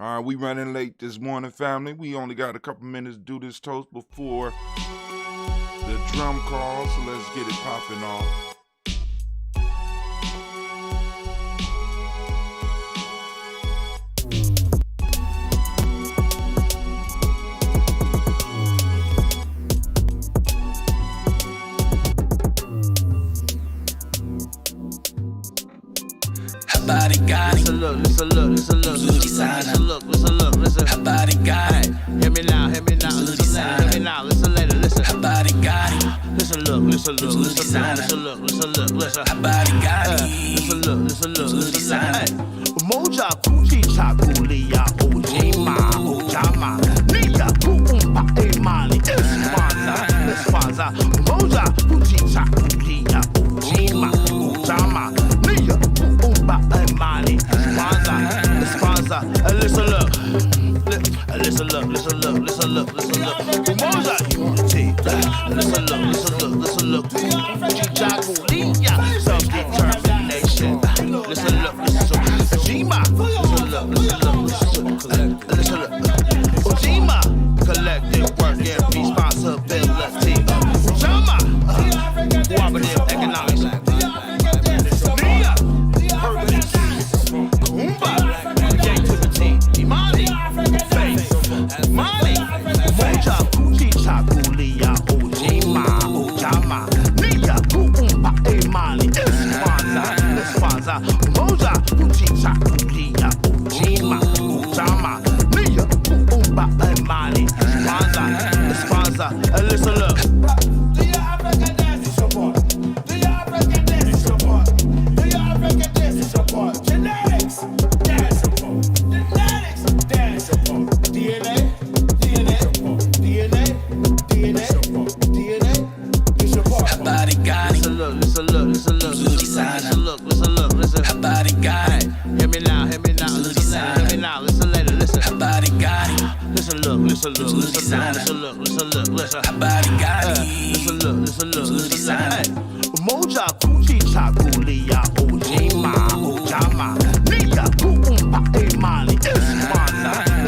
All right, we running late this morning, family. We only got a couple minutes to do this toast before the drum call, so let's get it popping off. Body got it. Listen, listen. Her body got it. Hear me now, hear me now, listen later, listen. Her body got it. Listen, listen. Her body got it. Listen. Moja kuchicha kulia ujima ujama nia kuumba Imani espanza Moja kuchicha kulia ujima ujama nia kuumba Imani espanza listen look Moja unity listen look kuchicha kulia self-determination listen look Ujima, listen look. Ujima, collective work and responsibility. Ujama, cooperative economics. Nia, purpose. Kumba, creativity. Imani, faith. Imani, moja, kuchicha, kulia. Ujima, ujama. Nia, kuumba, Imani. Espanza. Moja, kuchicha, kulia. Ujima, ujama. Nia, kuumba, Imani. Espanza. Listen look. Do your African dance support? Do your African dance support? Do your African dance support? Genetics, dance support. Genetics, dance support. DNA, you support. Her body got it. Listen look. Her body got it. Hear me now, listen later, listen. Her body got it. Listen look. Her body got it. Listen look. Hey. Moja kuchicha kulia ujima ujama nia kuumba Imani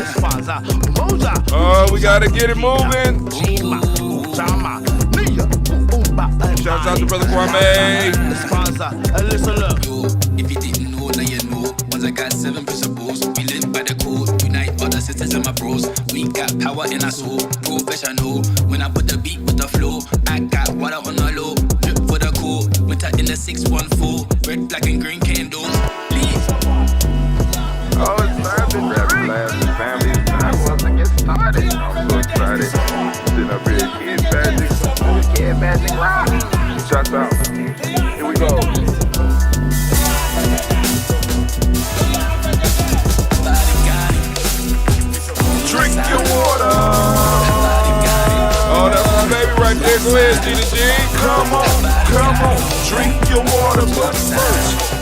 espanza Moja We gotta get it moving. ujima ujama nia kuumba Imani. Shouts out to Brother Kwame. Espanza. Listen look. Yo, if you didn't know, now you know. Once I got 7 principles, we live by the code. Unite all the sisters and my bros. We got power in our soul, professional. When I put the beat with the flow, I got water on the low. Drip for the cool, winter in the 614. Red, black, and green candles. Leave. Oh, it's time to last family. It's time for us to get started. I'm so excited. Sitting up here, Kid Magic Live. Shouts out. Here we go. Drink your water. Oh, that's my baby right there. Go ahead, G. Come on. Drink your water, but first,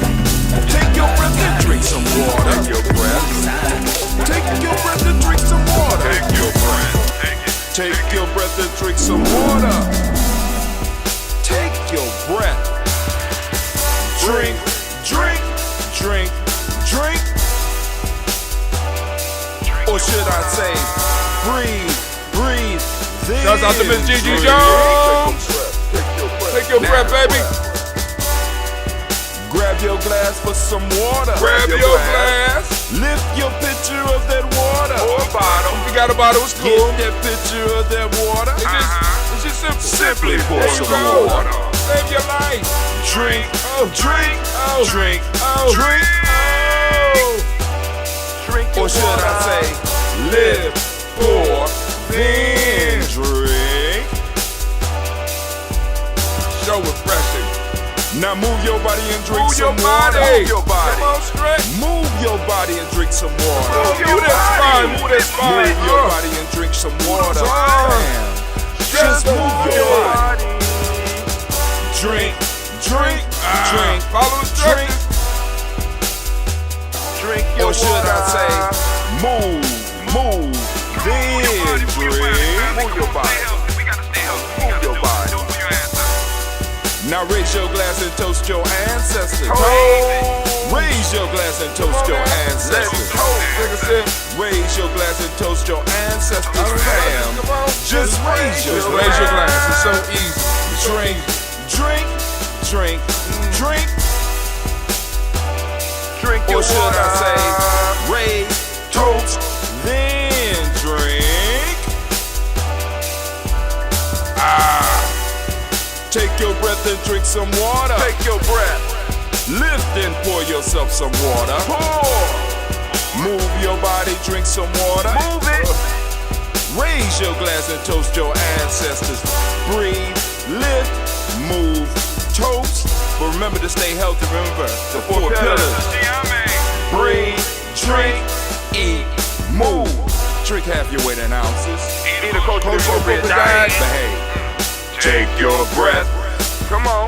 take your breath and drink some water. Take your breath. Take your breath and drink some water. Take your breath. Take your breath and drink some water. Take your breath. Drink. Or should I say, breathe. Shouts out to Miss Gigi Jones. Take your breath, baby. Grab your glass for some water. Grab your glass. Lift your pitcher of that water. Or a bottle. If you got a bottle, it's cool. Get that pitcher of that water. It's just simple. Simply pour some water. Save your life. Drink. Or should I say, live, pour, then drink. So refreshing. Now move your body and drink some water. Move your body. Come on, stretch. Move your body and drink some water. Move your body and drink some water. Just move your body. Drink. Follow the drink. Or should I say, move, then drink. Move your body. Now raise your glass and toast your ancestors. Raise your glass and toast your ancestors. Take a sip. ancestors, fam. Just raise your glass. It's so easy. Drink, drink, drink, drink. Drink your water. Or should I say, raise, toast, then drink. Take your breath and drink some water. Take your breath. Lift and pour yourself some water. Pour. Move your body, drink some water. Move it. Raise your glass and toast your ancestors. Breathe, lift, move, toast. But remember to stay healthy. Remember the four pillars. Breathe, drink, eat, move. Drink half your weight in ounces. Eat a coach appropriate diet. Behave. Take your breath. Come on.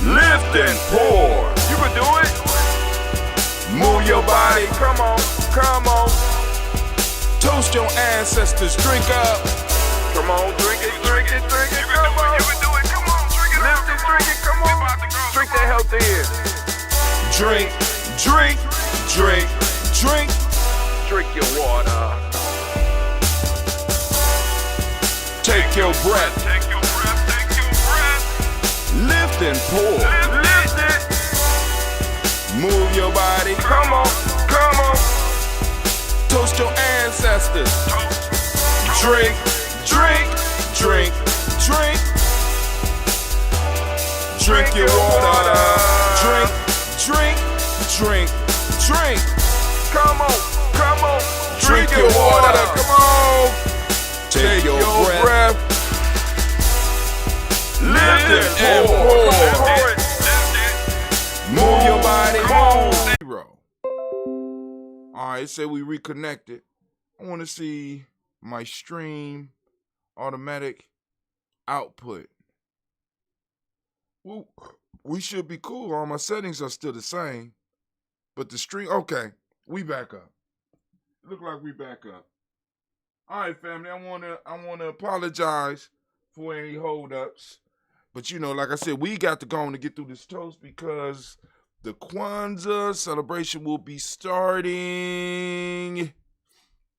Lift and pour. You can do it. Move your body. Come on. Come on. Toast your ancestors. Drink up. Come on. Drink it. Drink it. Drink it. Come on. You can do it. Come on. Drink it. Lift it. Drink it. Come on. Drink that health in. Drink. Drink. Drink. Drink. Drink your water. Take your breath. Take your breath. Take your breath. Lift and pour. Lift it. Move your body. Come on. Come on. Toast your ancestors. Drink. Drink. Drink. Drink. Drink your water. Drink. Drink. Drink. Drink. Come on. Come on. Drink your water. Come on. Take your breath. Lift it and pour. Move your body. Zero. All right, say we reconnected. I want to see my stream automatic output. Well, we should be cool. All my settings are still the same. But the stream, okay, we back up. Look like we back up. All right, family, I wanna apologize for any holdups. But you know, like I said, we got to go on to get through this toast because the Kwanzaa celebration will be starting.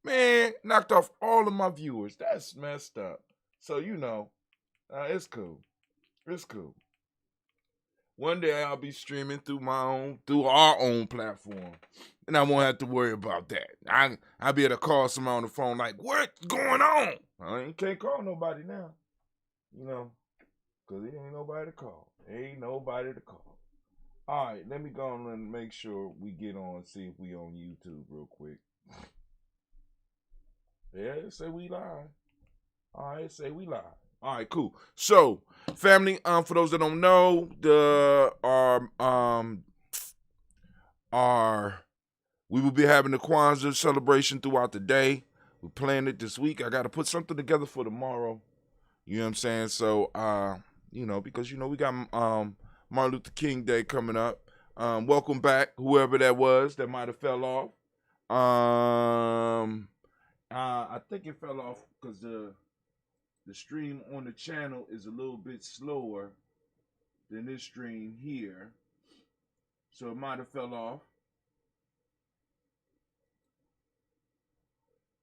Man, knocked off all of my viewers. That's messed up. So, you know, it's cool. It's cool. One day I'll be streaming through our own platform. And I won't have to worry about that. I'll be able to call someone on the phone like, what's going on? I can't call nobody now. You know, because it ain't nobody to call. Ain't nobody to call. All right, let me go on and make sure we get on, see if we on YouTube real quick. Yeah, it say we live. All right, say we live. All right, cool. So, family, for those that don't know, we will be having the Kwanzaa celebration throughout the day. We're planning it this week. I got to put something together for tomorrow. You know what I'm saying? So, you know, because, you know, we got Martin Luther King Day coming up. Welcome back, whoever that was that might have fell off. I think it fell off because the stream on the channel is a little bit slower than this stream here. So it might have fell off.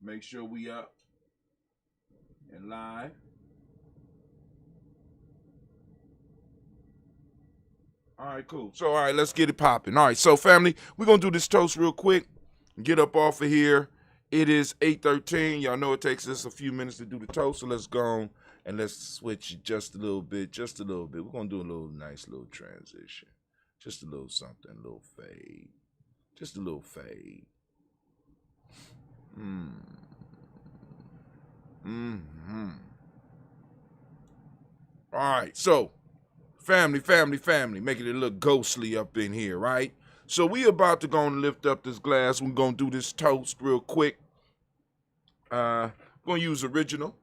Make sure we up and live. All right, cool. So, all right, let's get it popping. All right, so family, we're going to do this toast real quick. Get up off of here. It is 8:13. Y'all know it takes us a few minutes to do the toast, so let's go on and let's switch just a little bit, We're going to do a little nice little transition. Just a little something, a little fade. Just a little fade. All right, so family, making it look ghostly up in here, right? So we about to go and lift up this glass. We're going to do this toast real quick. Going to use original.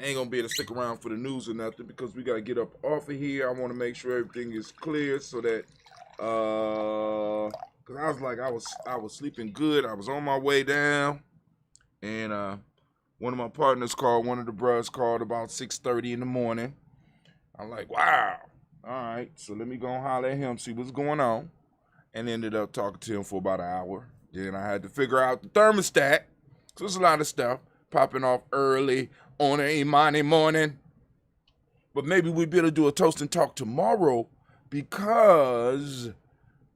Ain't going to be able to stick around for the news or nothing because we got to get up off of here. I want to make sure everything is clear so that, because I was like, I was sleeping good. I was on my way down. And one of my partners called, one of the bros called about 6:30 in the morning. I'm like, wow. All right, so let me go and holler at him, see what's going on. And ended up talking to him for about an hour. Then I had to figure out the thermostat. So there's a lot of stuff popping off early on an Imani morning. But maybe we'd be able to do a toast and talk tomorrow because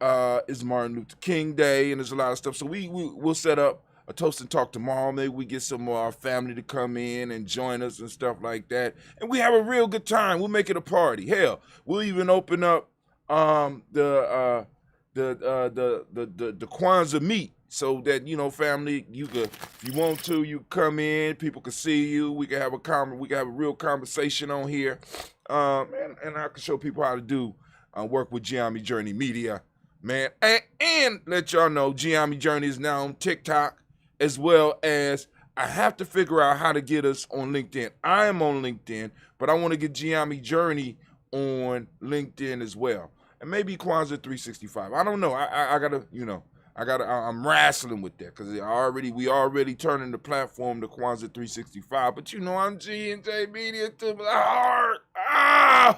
it's Martin Luther King Day and there's a lot of stuff. So we'll set up a toast and talk tomorrow. Maybe we get some of our family to come in and join us and stuff like that. And we have a real good time. We'll make it a party. Hell, we'll even open up the Kwanzaa meat so that, you know, family, you could, if you want to, you come in, people can see you, we can have a real conversation on here, and I can show people how to do work with Giammi Journey Media, man, and let y'all know Giammi Journey is now on TikTok, as well as I have to figure out how to get us on LinkedIn. I am on LinkedIn, but I want to get Giammi Journey on LinkedIn as well. And maybe Kwanzaa 365. I don't know. I gotta, you know, I'm wrestling with that because we already turning the platform to Kwanzaa 365. But you know, I'm G&J Media to the heart.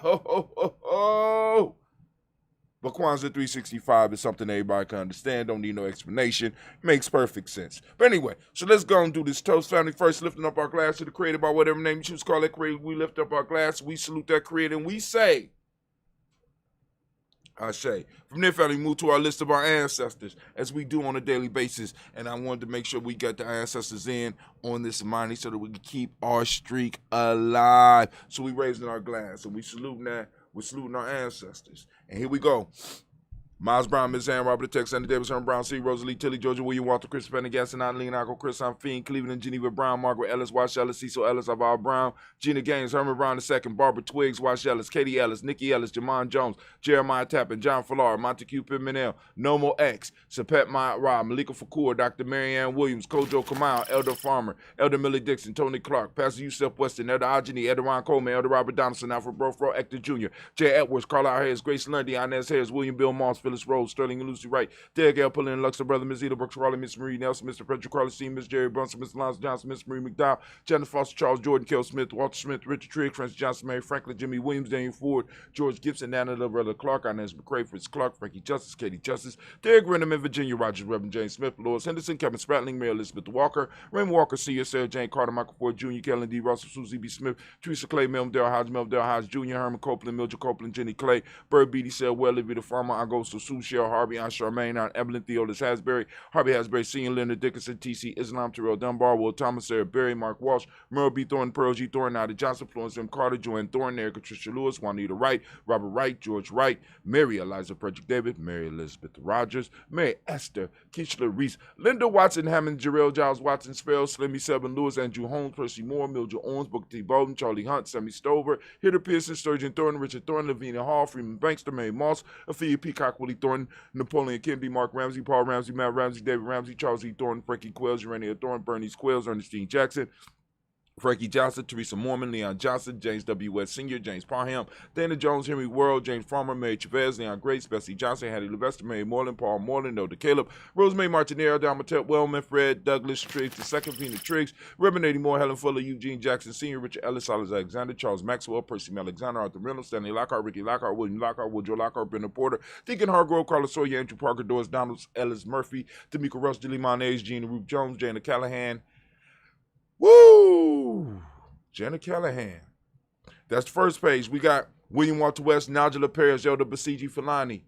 Oh. But Kwanzaa 365 is something everybody can understand. Don't need no explanation. Makes perfect sense. But anyway, so let's go and do this toast. Family first, lifting up our glass to the creator by whatever name you choose to call that creator. We lift up our glass. We salute that creator and we say, I say. From there, family, move to our list of our ancestors, as we do on a daily basis. And I wanted to make sure we got the ancestors in on this Imani so that we can keep our streak alive. So we raising our glass and we saluting that. We're saluting our ancestors. And here we go. Miles Brown, Miss Ann, Robert Tex, Andy Davis, Herman Brown, C. Rosalie, Tilly, Georgia, William Walter, Chris Pendergast, Anna Leonardo, Chris Fiend, Cleveland, Geneva Brown, Margaret Ellis, Wash Ellis, Cecil Ellis, Avar Brown, Gina Gaines, Herman Brown II, Barbara Twiggs, Wash Ellis, Katie Ellis, Nikki Ellis, Jamon Jones, Jeremiah Tappan, John Fallar, Montague Pimenel, Nomo X, Sapet Myatt Rob, Malika Fakur, Dr. Marianne Williams, Kojo Kamal, Elder Farmer, Elder Millie Dixon, Tony Clark, Pastor Yusef Weston, Elder Ajani, Elder Ron Coleman, Elder Robert Donaldson, Alfred Brofro, Hector Jr., Jay Edwards, Carlisle Harris, Grace Lundy, Inez Harris, William Bill Moss, Phyllis Rose, Sterling and Lucy Wright, Derek L. Pullen, Luxor Brother, Miss Eda Brooks, Raleigh, Miss Marie Nelson, Mr. Frederick Carlos C., Miss Jerry Brunson, Miss Lance Johnson, Miss Marie McDowell, Jennifer Foster, Charles Jordan, Kel Smith, Walter Smith, Richard Trigg, Francis Johnson, Mary Franklin, Jimmy Williams, Daniel Ford, George Gibson, Nana Brother Clark, Inez McCray, Fritz Clark, Frankie Justice, Katie Justice, Derek Renneman, Virginia Rogers, Reverend James Smith, Lois Henderson, Kevin Spratling, Mary Elizabeth Walker, Raymond Walker Sr., Sarah Jane Carter, Michael Ford Jr., Kellen D. Russell, Susie B. Smith, Teresa Clay, Melville Hodge Jr., Herman Copeland, Mildred Copeland, Jenny Clay, Bird Beatty, Sel Well, Livy the Farmer, Agosto, Sue, Cheryl Harvey, Aunt Charmaine, Aunt Evelyn, Theodis Hasbury, Harvey Hasbury Sr., Leonard Dickinson, T.C. Islam, Terrell Dunbar, Will Thomas, Sarah Berry, Mark Walsh, Merle B. Thornton, Pearl G. Thornton, Ida Johnson, Florence M. Carter, Joanne Thornton, Erica Tricia Lewis, Juanita Wright, Robert Wright, George Wright, Mary Eliza Frederick David, Mary Elizabeth Rogers, Mary Esther, Keishla Reese, Linda Watson, Hammond, Jarrell Giles Watson, Sparrow, Slimmy Seven, Lewis, Andrew Holmes, Percy Moore, Mildred Owens, Booker T. Bowden, Charlie Hunt, Sammy Stover, Hitter Pearson, Sturgeon Thornton, Richard Thornton, Lavinia Hall, Freeman Bankster, Mary Moss, Ophelia Peacock, Willie Thornton, Napoleon Kennedy, Mark Ramsey, Paul Ramsey, Matt Ramsey, David Ramsey, Charles E. Thornton, Frankie Quells, Urania Thornton, Bernie Quills, Ernestine Jackson, Frankie Johnson, Teresa Mormon, Leon Johnson, James W. West Sr., James Parham, Dana Jones, Henry World, James Farmer, Mary Chavez, Leon Grace, Bessie Johnson, Hattie Levester, Mary Moreland, Paul Moreland, Noda Caleb, Rosemary Martinero, Dalmatette Wellman, Fred Douglas Triggs, the second Vina Triggs, Reverend Eddie Moore, Helen Fuller, Eugene Jackson Sr., Richard Ellis, Silas Alexander, Charles Maxwell, Percy Alexander, Arthur Reynolds, Stanley Lockhart, Ricky Lockhart, William Lockhart, Woodrow Lockhart, Brendan Porter, Deacon Hargrove, Carlos Sawyer, Andrew Parker, Doris Donalds, Ellis Murphy, D'Amico Russ, Dilly Monez, Gina Ruth Jones, Jana Callahan. Woo! Jenna Callahan. That's the first page. We got William Walter West, Nigel Paris, Elder Basiji Falani.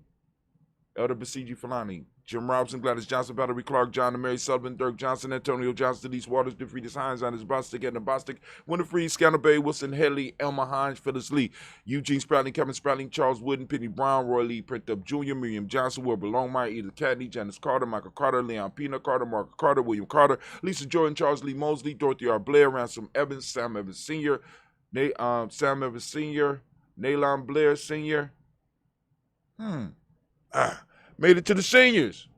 Jim Robinson, Gladys Johnson, Valerie Clark, John and Mary Sullivan, Dirk Johnson, Antonio Johnson, Denise Waters, DeFriedis Hines, Anders Bostic, Edna Bostic, Winifred, Scanner Bay, Wilson Haley, Elma Hines, Phyllis Lee, Eugene Spratling, Kevin Spratling, Charles Wooden, Penny Brown, Roy Lee, Print Up Jr., Miriam Johnson, Wilbur Longmire, Edith Cadney, Janice Carter, Michael Carter, Leon Pina Carter, Mark Carter, William Carter, Lisa Jordan, Charles Lee Mosley, Dorothy R. Blair, Ransom Evans, Sam Evans Sr., Nalon Blair Sr. Made it to the seniors.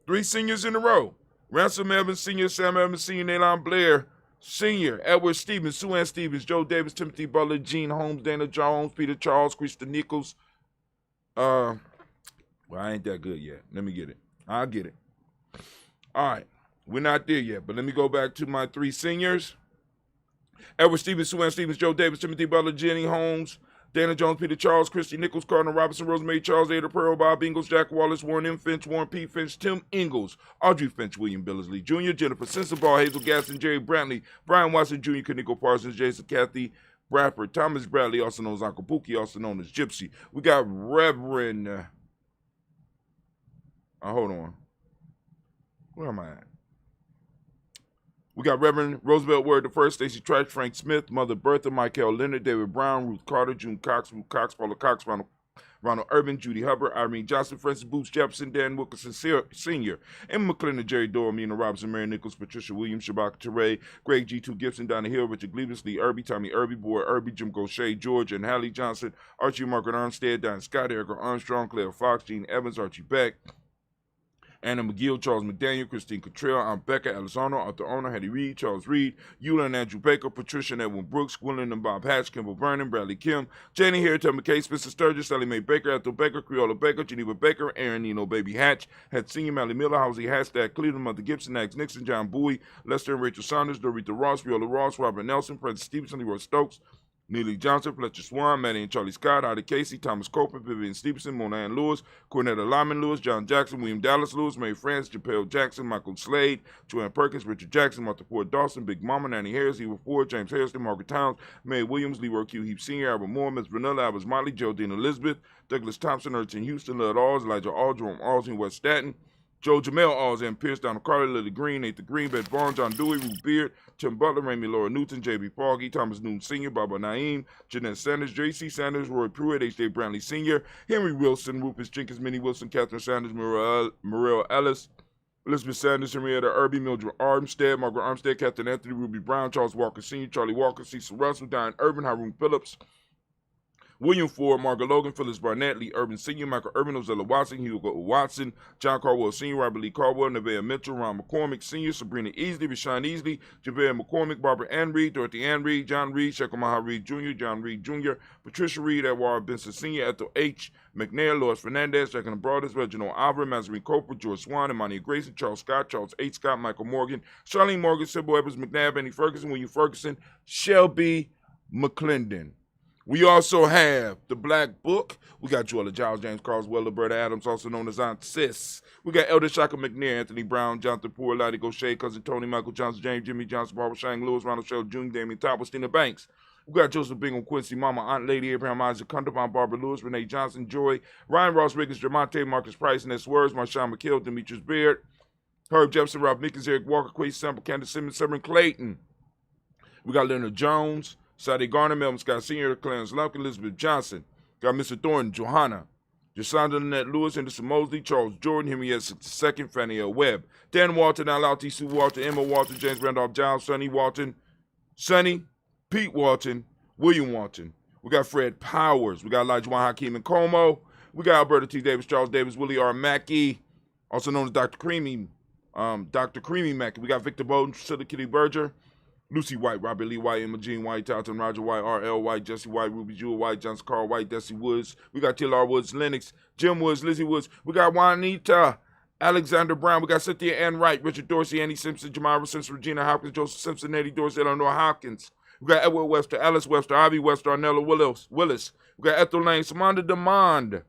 3 seniors in a row. Ransom Evans Sr., Sam Evans Sr., Nalon Blair Sr., Edward Stevens, Sue Ann Stevens, Joe Davis, Timothy Butler, Gene Holmes, Dana Jones, Peter Charles, Krista Nichols. Well, I ain't that good yet. Let me get it. I'll get it. All right. We're not there yet, but let me go back to my 3 seniors. Edward Stevens, Sue Ann Stevens, Joe Davis, Timothy Butler, Jenny Holmes, Dana Jones, Peter Charles, Christy Nichols, Cardinal Robinson, Rosemary Charles, Ada Pearl, Bob Ingalls, Jack Wallace, Warren M. Finch, Warren P. Finch, Tim Ingalls, Audrey Finch, William Billesley Jr., Jennifer Sensabaugh, Hazel Gaston, Jerry Brantley, Brian Watson Jr., Kaniko Parsons, Jason Kathy Bradford, Thomas Bradley, also known as Uncle Pookie, also known as Gypsy. We got Reverend, hold on. Where am I at? We got Reverend Roosevelt Word the First, Stacey Trash, Frank Smith, Mother Bertha, Michael Leonard, David Brown, Ruth Carter, June Cox, Ruth Cox, Paula Cox, Ronald Urban, Judy Hubbard, Irene Johnson, Francis Boots Jefferson, Dan Wilkerson Sr., Emma McClendon, Jerry Doyle, Mina Robinson, Mary Nichols, Patricia Williams, Shabaka Teray, Greg G2 Gibson, Donna Hill, Richard Gleavis, Lee Irby, Tommy Irby, Boy Irby, Jim Gaucher, George and Hallie Johnson, Archie Margaret Armstead, Diane Scott, Erica Armstrong, Claire Fox, Gene Evans, Archie Beck, Anna McGill, Charles McDaniel, Christine Cottrell, Aunt Becca, Alessandro, Arthur Owner, Hattie Reed, Charles Reed, Eula and Andrew Baker, Patricia and Edwin Brooks, Gwendolyn and Bob Hatch, Kimball Vernon, Bradley Kim, Janie Harriet, McKay, Spencer Sturgis, Sally Mae Baker, Ethel Baker, Creola Baker, Geneva Baker, Aaron Nino Baby Hatch, had Senior Mally Miller, Housie Hashtag, Cleveland, Mother Gibson, Nags Nixon, John Bowie, Lester and Rachel Saunders, Dorita Ross, Viola Ross, Robert Nelson, Francis Stevenson, Leroy Stokes, Neely Johnson, Fletcher Swan, Maddie and Charlie Scott, Ida Casey, Thomas Copeland, Vivian Stevenson, Mona Ann Lewis, Cornetta Lyman Lewis, John Jackson, William Dallas Lewis, Mary France, Japel Jackson, Michael Slade, Joanne Perkins, Richard Jackson, Martha Ford Dawson, Big Mama, Nanny Harris, Eva Ford, James Harrison, Margaret Towns, Mae Williams, Leroy Q. Heap Sr., Albert Moore, Miss Vanilla, Albert Motley, Geraldine Elizabeth, Douglas Thompson, Urchin Houston, Lud Alls, Elijah All, Jerome Alls, West Staten, Joe Jamel Alls, and Pierce, Donald Carter, Lily Green, Nathan Green, Beth Barnes, John Dewey, Ruth Beard, Tim Butler, Ramey Laura Newton, J.B. Foggy, Thomas Newton Sr., Baba Naeem, Jeanette Sanders, J.C. Sanders, Roy Pruitt, H.J. Brantley Sr., Henry Wilson, Rufus Jenkins, Minnie Wilson, Catherine Sanders, Morel Ellis, Elizabeth Sanders, Henrietta Irby, Mildred Armstead, Margaret Armstead, Captain Anthony, Ruby Brown, Charles Walker Sr., Charlie Walker, Cecil Russell, Diane Urban, Haroon Phillips, William Ford, Margaret Logan, Phyllis Barnett, Lee Urban Sr., Michael Urban, Ozella Watson, Hugo Watson, John Caldwell Sr., Robert Lee Caldwell, Nevaeh Mitchell, Ron McCormick Sr., Sabrina Easley, Rashawn Easley, Javere McCormick, Barbara Ann Reed, Dorothy Ann Reed, John Reed, Shekel Maha Reed Jr., John Reed Jr., Patricia Reed, Edward Benson Sr., Ethel H. McNair, Lois Fernandez, Jack and the Brothers, Reginald Alvarez, Mazarine Cooper, George Swan, Imani Grayson, Charles Scott, Charles H. Scott, Michael Morgan, Charlene Morgan, Sybil Evans McNabb, Annie Ferguson, William Ferguson, Shelby McClendon. We also have the Black Book. We got Joella Giles, James Carls, Berta Adams, also known as Aunt Sis. We got Elder Shaka McNair, Anthony Brown, Jonathan Poor, Lottie Gaucher, Cousin Tony, Michael Johnson, James, Jimmy Johnson, Barbara Shang, Lewis, Ronald Shell Jr., Damian Top, Stina Banks. We got Joseph Bingham, Quincy, Mama, Aunt Lady, Abraham Isaac, Cundervon, Barbara Lewis, Renee Johnson, Joy, Ryan Ross Riggins, Jermonte, Marcus Price, Ness Words, Marshawn McKill, Demetrius Beard, Herb Jefferson, Ralph Mickens, Eric Walker, Quay Sample, Candace Simmons, Severn Clayton. We got Leonard Jones, Sadie Garner, Melvin Scott Sr., Clarence Lumpkin, Elizabeth Johnson. Got Mr. Thornton, Johanna, Jasonda Lynette Lewis, Anderson Mosley, Charles Jordan, Henriette II, Fannie L. Webb, Dan Walton, Al Alti, Sue Walton, Emma Walton, James Randolph Giles, Sonny Walton, Sonny, Pete Walton, William Walton. We got Fred Powers. We got Elijah Juan Hakeem and Como. We got Alberta T. Davis, Charles Davis, Willie R. Mackey, also known as Dr. Creamy Mackey. We got Victor Bowden, Priscilla Kitty Berger, Lucy White, Robert Lee White, Emma Jean White, Talton Roger White, R.L. White, Jesse White, Ruby Jewel White, Johnson Carl White, Desi Woods. We got T.L.R. Woods, Lennox, Jim Woods, Lizzie Woods. We got Juanita, Alexander Brown. We got Cynthia Ann Wright, Richard Dorsey, Annie Simpson, Jamira Simpson, Regina Hopkins, Joseph Simpson, Eddie Dorsey, Eleanor Hopkins. We got Edward Webster, Alice Webster, Ivy Webster, Arnella Willis. We got Ethel Lane, Samanda Demond,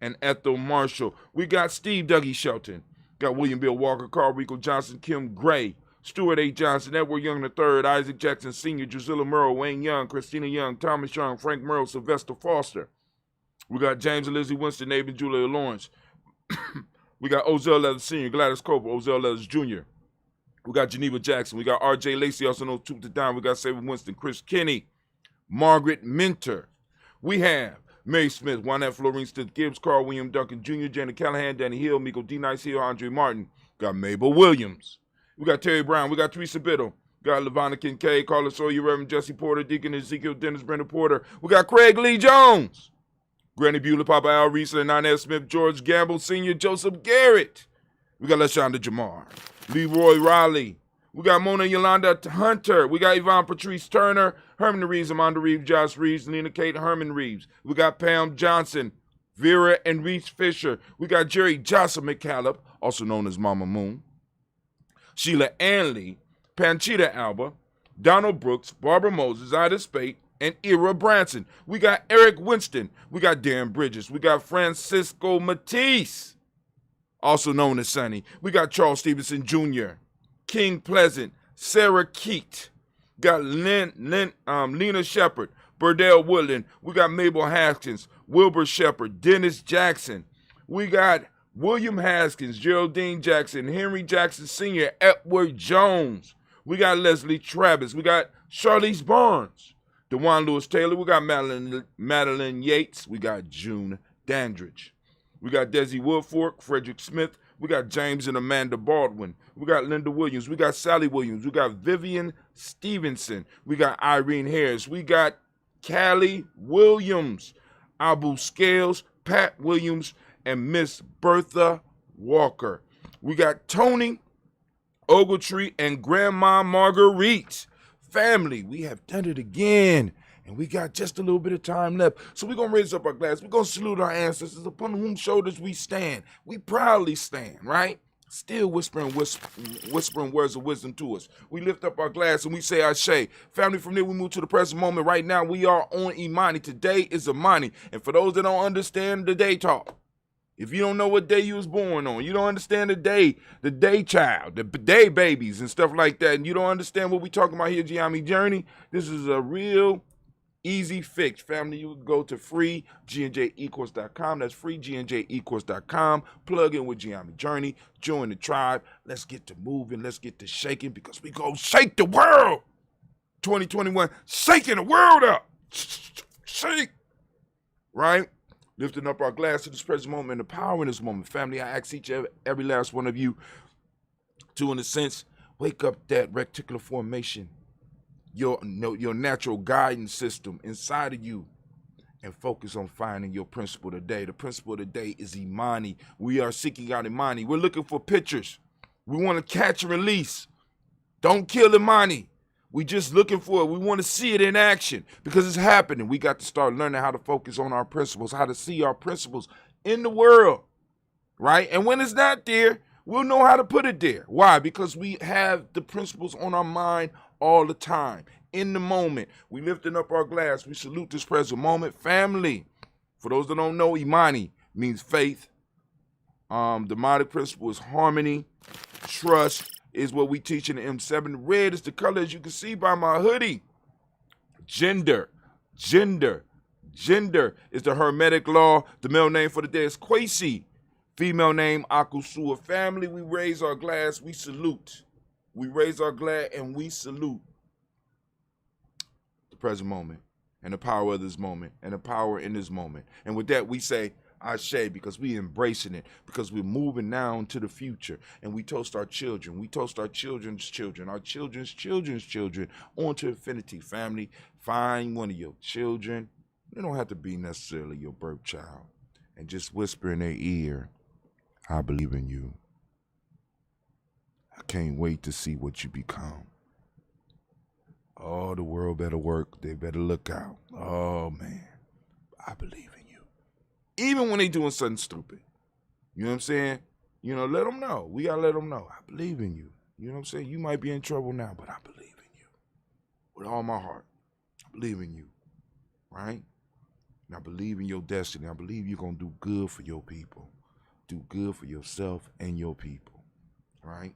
and Ethel Marshall. We got Steve Dougie Shelton. Got William Bill Walker, Carl Rico Johnson, Kim Gray, Stuart A. Johnson, Edward Young III, Isaac Jackson Sr., Drusilla Murrow, Wayne Young, Christina Young, Thomas Young, Frank Murrow, Sylvester Foster. We got James and Lizzie Winston, Nathan Julia Lawrence. We got Ozell Leathers Sr., Gladys Cooper, Ozell Leathers Jr. We got Geneva Jackson. We got R.J. Lacey, also known as Toot the Dime. We got Saban Winston, Chris Kinney, Margaret Minter. We have Mary Smith, Juanette Florine Stith Gibbs, Carl William Duncan Jr., Janet Callahan, Danny Hill, Miko D. Nice Hill, Andre Martin. Got Mabel Williams. We got Terry Brown. We got Teresa Biddle. We got Lavonna Kincaid, Carla Sawyer, Reverend Jesse Porter, Deacon Ezekiel Dennis, Brenda Porter. We got Craig Lee Jones, Granny Bueller, Papa Al Riesler, Ninette Smith, George Gamble Sr., Joseph Garrett. We got LaShonda Jamar, Leroy Riley. We got Mona Yolanda Hunter. We got Yvonne Patrice Turner, Herman Reeves, Amanda Reeves, Josh Reeves, Lena Kate Herman Reeves. We got Pam Johnson, Vera and Reese Fisher. We got Jerry Johnson McCallum, also known as Mama Moon, Sheila Anley, Panchita Alba, Donald Brooks, Barbara Moses, Ida Spate, and Ira Branson. We got Eric Winston. We got Darren Bridges. We got Francisco Matisse, also known as Sonny. We got Charles Stevenson Jr., King Pleasant, Sarah Keat. Got Lena Shepard, Burdell Woodland. We got Mabel Haskins, Wilbur Shepard, Dennis Jackson. We got William Haskins, Geraldine Jackson, Henry Jackson Sr., Edward Jones. We got Leslie Travis. We got Charlize Barnes, DeJuan Lewis Taylor. We got Madeline Yates. We got June Dandridge. We got Desi Woodfork, Frederick Smith. We got James and Amanda Baldwin. We got Linda Williams. We got Sally Williams. We got Vivian Stevenson. We got Irene Harris. We got Callie Williams, Abu Scales, Pat Williams, and Miss Bertha Walker. We got Tony Ogletree and Grandma Marguerite. Family, we have done it again. And we got just a little bit of time left. So we're going to raise up our glass. We're going to salute our ancestors upon whose shoulders we stand. We proudly stand, right? Still whispering words of wisdom to us. We lift up our glass and we say Ashe. Family, from there we move to the present moment. Right now we are on Imani. Today is Imani. And for those that don't understand the day talk, if you don't know what day you was born on, you don't understand the day child, the day babies and stuff like that, and you don't understand what we talking about here, Giami Journey, this is a real easy fix. Family, you can go to freegnjecourse.com. That's freegnjecourse.com. Plug in with Giami Journey. Join the tribe. Let's get to moving. Let's get to shaking because we go shake the world. 2021, shaking the world up. Shake. Right? Lifting up our glass to this present moment and the power in this moment. Family, I ask each every last one of you to, in a sense, wake up that reticular formation, your natural guidance system inside of you, and focus on finding your principle today. The principle today is Imani. We are seeking out Imani. We're looking for pictures. We want to catch and release. Don't kill Imani. We just looking for it. We want to see it in action because it's happening. We got to start learning how to focus on our principles, how to see our principles in the world, right? And when it's not there, we'll know how to put it there. Why? Because we have the principles on our mind all the time, in the moment. We lifting up our glass. We salute this present moment. Family, for those that don't know, Imani means faith. The Modic principle is harmony. Trust is what we teach in the M7. Red is the color, as you can see by my hoodie. Gender is the Hermetic law. The male name for the day is Kwesi. Female name, Akusua. Family, we raise our glass, we salute. We raise our glass and we salute the present moment and the power of this moment and the power in this moment. And with that, we say Ashe, because we embracing it, because we're moving now to the future. And we toast our children. We toast our children's children, our children's children's children on to infinity. Family, find one of your children. They don't have to be necessarily your birth child. And just whisper in their ear, I believe in you. I can't wait to see what you become. Oh, the world better work. They better look out. Oh, man. I believe in you. Even when they doing something stupid. You know what I'm saying? You know, let them know. We got to let them know. I believe in you. You know what I'm saying? You might be in trouble now, but I believe in you. With all my heart. I believe in you. Right? And I believe in your destiny. I believe you're going to do good for your people. Do good for yourself and your people. Right?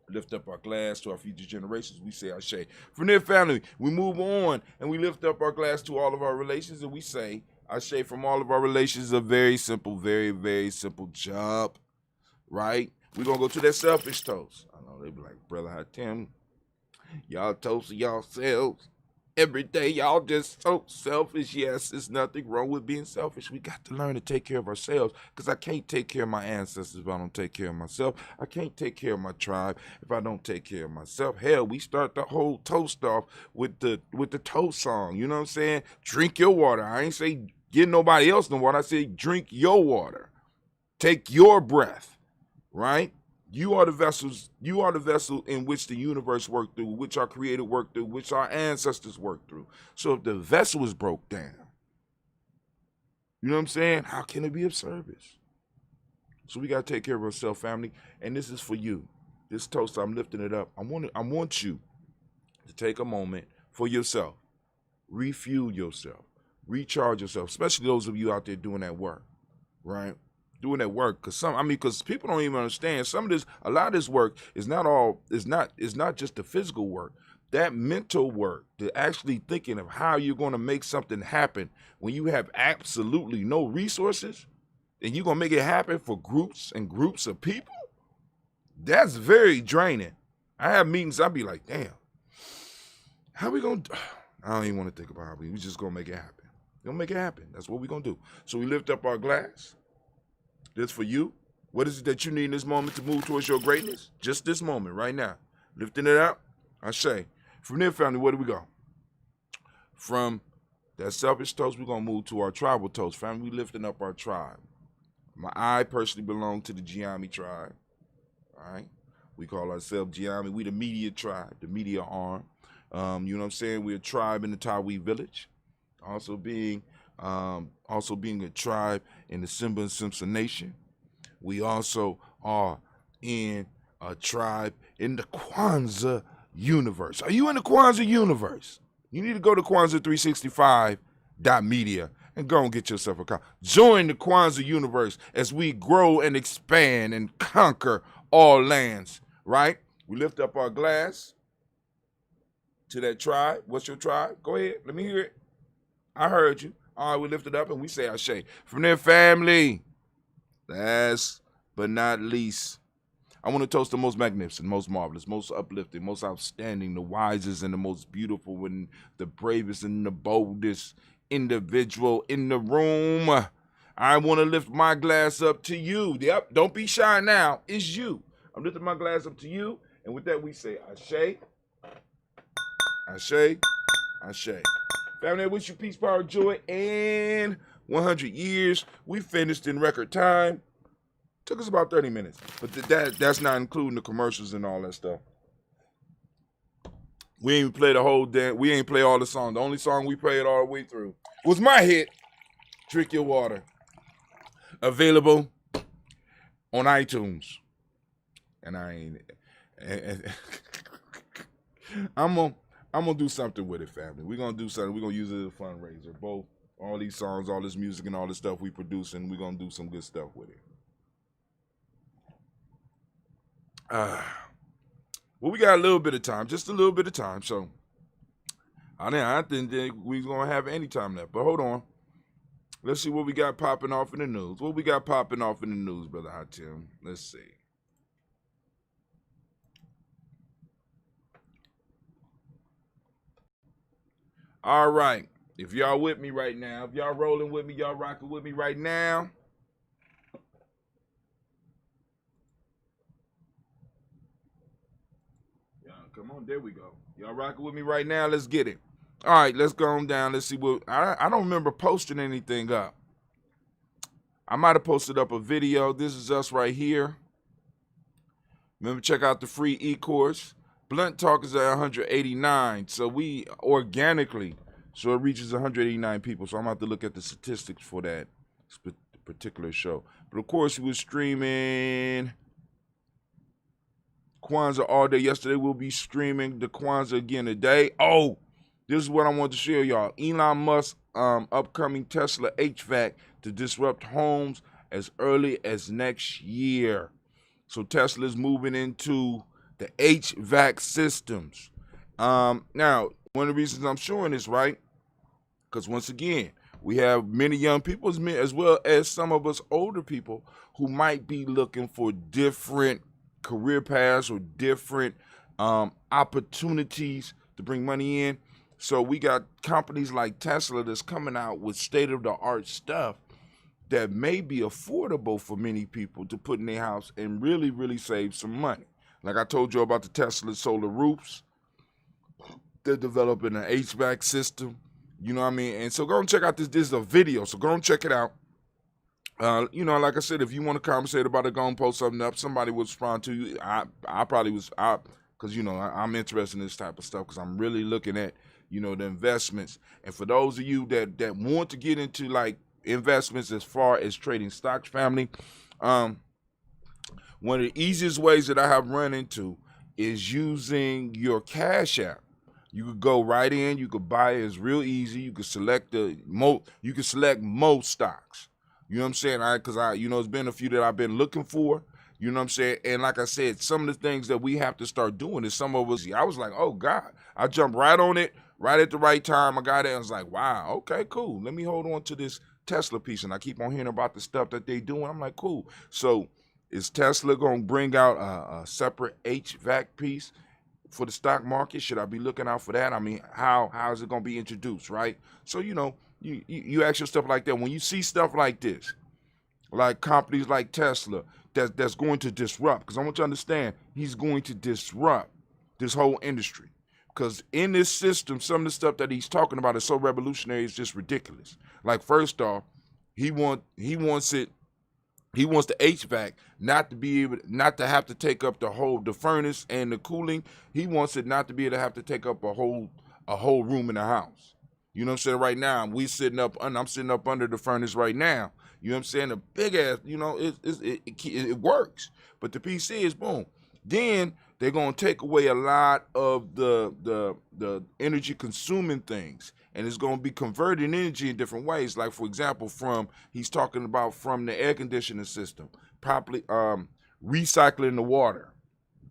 Lift up our glass to our future generations. We say Ashe. From their family, we move on and we lift up our glass to all of our relations and we say Ashe. From all of our relations. A very simple, very, very simple job. Right? We're going to go to that selfish toast. I know they be like, Brother Hatem, y'all toast yourselves. Every day, y'all just so selfish. Yes, there's nothing wrong with being selfish. We got to learn to take care of ourselves because I can't take care of my ancestors if I don't take care of myself. I can't take care of my tribe if I don't take care of myself. Hell, we start the whole toast off with the toast song. You know what I'm saying? Drink your water. I ain't say get nobody else no water. I say drink your water. Take your breath, right? You are the vessels. You are the vessel in which the universe worked through, which our Creator worked through, which our ancestors worked through. So if the vessel is broke down, you know what I'm saying? How can it be of service? So we got to take care of ourselves, family. And this is for you. This toast, I'm lifting it up. I want you to take a moment for yourself, refuel yourself, recharge yourself, especially those of you out there doing that work, right? Doing that work, because people don't even understand a lot of this work is not just the physical work. That mental work, to actually thinking of how you're going to make something happen when you have absolutely no resources, and you're going to make it happen for groups and groups of people, that's very draining. I have meetings, I'll be like, damn, how we going to, I don't even want to think about how we just going to make it happen. We're going to make it happen. That's what we're going to do. So we lift up our glass. This for you. What is it that you need in this moment to move towards your greatness? Just this moment, right now. Lifting it up, I say. From there, family, where do we go? From that selfish toast, we're going to move to our tribal toast. Family, we lifting up our tribe. I personally belong to the Giami tribe. All right? We call ourselves Giami. We the media tribe, the media arm. You know what I'm saying? We're a tribe in the Tawi village. Also being a tribe in the Simba and Simpson Nation. We also are in a tribe in the Kwanzaa universe. Are you in the Kwanzaa universe? You need to go to Kwanzaa365.media and go and get yourself a copy. Join the Kwanzaa universe as we grow and expand and conquer all lands, right? We lift up our glass to that tribe. What's your tribe? Go ahead. Let me hear it. I heard you. All right, we lift it up and we say Ashe. From there, family, last but not least, I want to toast the most magnificent, most marvelous, most uplifting, most outstanding, the wisest and the most beautiful and the bravest and the boldest individual in the room. I want to lift my glass up to you. Yep, don't be shy now. It's you. I'm lifting my glass up to you. And with that, we say Ashe, Ashe, Ashe. Family, I wish you peace, power, joy, and 100 years. We finished in record time. Took us about 30 minutes. But that's not including the commercials and all that stuff. We ain't play the whole we ain't play all the songs. The only song we played all the way through was my hit, Drink Your Water. Available on iTunes. And I'm gonna do something with it, family. We're gonna do something. We're gonna use it as a fundraiser. Both all these songs, all this music, and all this stuff we produce, and we're gonna do some good stuff with it. Well, we got a little bit of time, just a little bit of time. So I didn't think we was gonna have any time left. But hold on. Let's see what we got popping off in the news. What we got popping off in the news, Brother Hatim? Let's see. All right. If y'all with me right now, if y'all rolling with me, y'all rocking with me right now. Yeah, come on, there we go. Y'all rocking with me right now. Let's get it. All right, let's go on down. Let's see what I don't remember posting anything up. I might have posted up a video. This is us right here. Remember, check out the free e-course. Blunt Talk is at 189, so we organically, so it reaches 189 people. So I'm about to look at the statistics for that particular show. But of course, we were streaming Kwanzaa all day yesterday. We'll be streaming the Kwanzaa again today. Oh, this is what I want to share y'all. Elon Musk upcoming Tesla HVAC to disrupt homes as early as next year. So Tesla's moving into the HVAC systems. Now, one of the reasons I'm showing this, right? Because once again, we have many young people as well as some of us older people who might be looking for different career paths or different opportunities to bring money in. So we got companies like Tesla that's coming out with state-of-the-art stuff that may be affordable for many people to put in their house and really, really save some money. Like I told you about the Tesla solar roofs. They're developing an HVAC system. You know what I mean? And so go and check out this. This is a video, so go and check it out. You know, like I said, if you want to conversate about it, go and post something up. Somebody will respond to you. I probably was out because, you know, I'm interested in this type of stuff because I'm really looking at, you know, the investments. And for those of you that want to get into, like, investments as far as trading stocks, family, one of the easiest ways that I have run into is using your Cash App. You could go right in. You could buy it. It's real easy. You could select You could select most stocks. You know what I'm saying? Because it's been a few that I've been looking for. You know what I'm saying? And like I said, some of the things that we have to start doing is some of us. I was like, oh God, I jumped right on it, right at the right time. I got it. And I was like, wow, okay, cool. Let me hold on to this Tesla piece. And I keep on hearing about the stuff that they doing. I'm like, cool. So is Tesla gonna bring out a separate HVAC piece for the stock market? Should I be looking out for that? I mean, how is it going to be introduced, right? So, you ask yourself like that. When you see stuff like this, like companies like Tesla, that's going to disrupt, because I want you to understand, he's going to disrupt this whole industry. Because in this system, some of the stuff that he's talking about is so revolutionary, it's just ridiculous. Like, first off, he wants the HVAC not to have to take up the furnace and the cooling. He wants it not to be able to have to take up a whole room in the house. You know what I'm saying? Right now, I'm sitting up under the furnace right now. You know what I'm saying? The big ass, it works. But the PC is boom. Then they're gonna take away a lot of the energy consuming things. And it's going to be converting energy in different ways. Like, for example, he's talking about from the air conditioning system, properly recycling the water,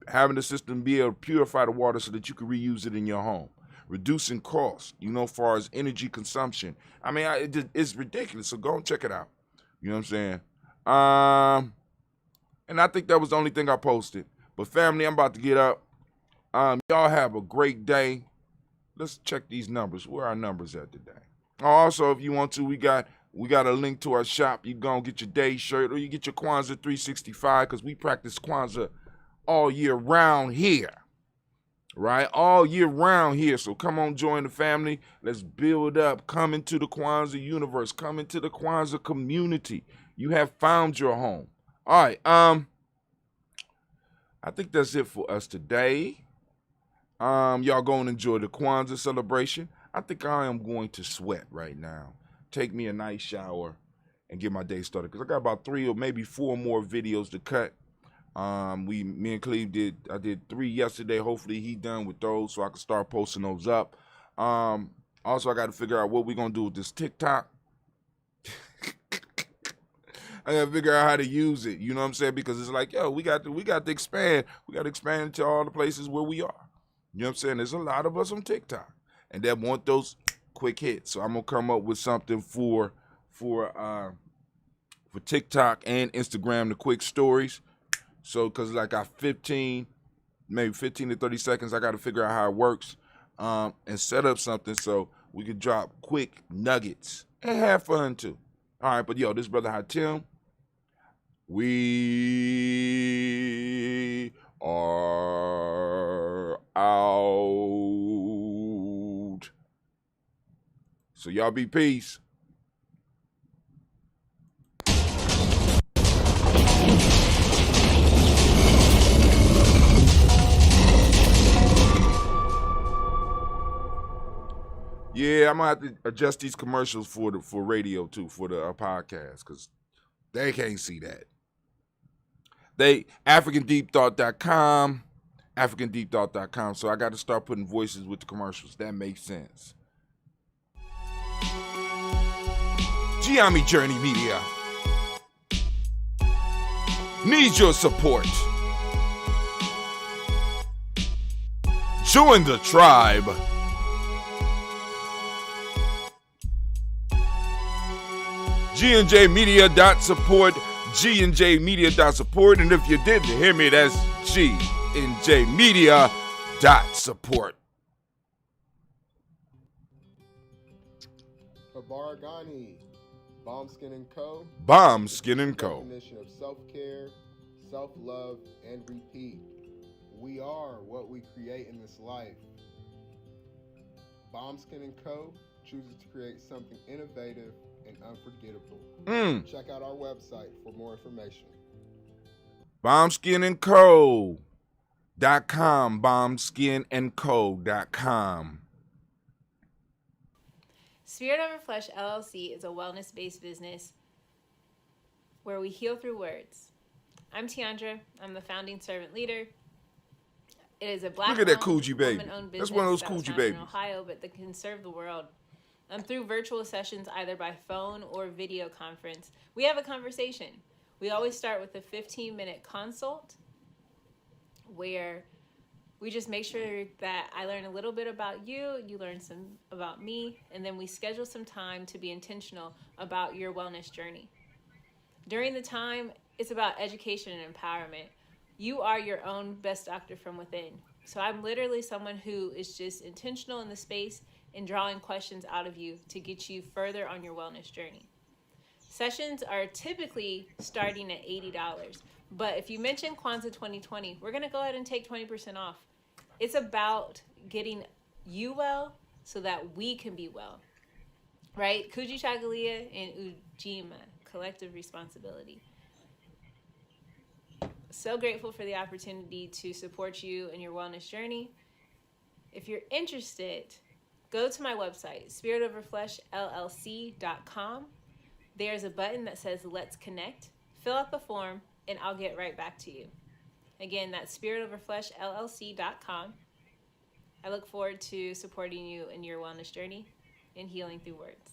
having the system be able to purify the water so that you can reuse it in your home, reducing costs, as far as energy consumption. I mean, it's ridiculous. So go and check it out. You know what I'm saying? And I think that was the only thing I posted. But family, I'm about to get up. Y'all have a great day. Let's check these numbers. Where are our numbers at today? Also, if you want to, we got a link to our shop. You go and get your day shirt, or you get your Kwanzaa 365, because we practice Kwanzaa all year round here. Right? All year round here. So come on, join the family. Let's build up. Come into the Kwanzaa universe. Come into the Kwanzaa community. You have found your home. All right. I think that's it for us today. Y'all go and enjoy the Kwanzaa celebration. I think I am going to sweat right now. Take me a nice shower and get my day started, because I got about 3 or maybe 4 more videos to cut. Me and Cleve I did 3 yesterday. Hopefully he done with those so I can start posting those up. Also, I got to figure out what we're going to do with this TikTok. I got to figure out how to use it. You know what I'm saying? Because it's like, we got to expand. We got to expand to all the places where we are. You know what I'm saying? There's a lot of us on TikTok and that want those quick hits. So I'm gonna come up with something for TikTok and Instagram, the quick stories. So because like I 15 to 30 seconds, I got to figure out how it works, and set up something so we can drop quick nuggets and have fun too. All right, but this brother Hatim. We are out. So y'all be peace. Yeah, I'm gonna have to adjust these commercials for radio too, for the podcast, because they can't see that. AfricanDeepThought.com, AfricanDeepThought.com. So I got to start putting voices with the commercials. That makes sense. Giami Journey Media needs your support. Join the tribe. GNJmedia.support, GNJmedia.support, and if you didn't hear me, that's GNJmedia.support. Habaragani, Bomb Skin & Co. Bomb Skin & Co. Definition of self-care, self-love, and repeat. We are what we create in this life. Bomb Skin & Co. chooses to create something innovative and unforgettable. Check out our website for more information. BombSkinandCo.com, BombSkinandCo.com. Spirit Over Flesh LLC is a wellness-based business where we heal through words. I'm Tiandra. I'm the founding servant leader. It is a black Look at that Coogee baby. woman-owned That's business one of those that was Coogee founded in babies. Ohio, but that can serve the world through virtual sessions, either by phone or video conference. We have a conversation. We always start with a 15-minute consult where we just make sure that I learn a little bit about you, you learn some about me, and then we schedule some time to be intentional about your wellness journey. During the time, it's about education and empowerment. You are your own best doctor from within. So I'm literally someone who is just intentional in the space and drawing questions out of you to get you further on your wellness journey. Sessions are typically starting at $80, but if you mention Kwanzaa 2020, we're going to go ahead and take 20% off. It's about getting you well so that we can be well, right? Kuji Chagalia and Ujima, collective responsibility. So grateful for the opportunity to support you in your wellness journey. If you're interested, go to my website, spiritoverfleshllc.com. There's a button that says Let's Connect. Fill out the form, and I'll get right back to you. Again, that's spiritoverfleshllc.com. I look forward to supporting you in your wellness journey and healing through words.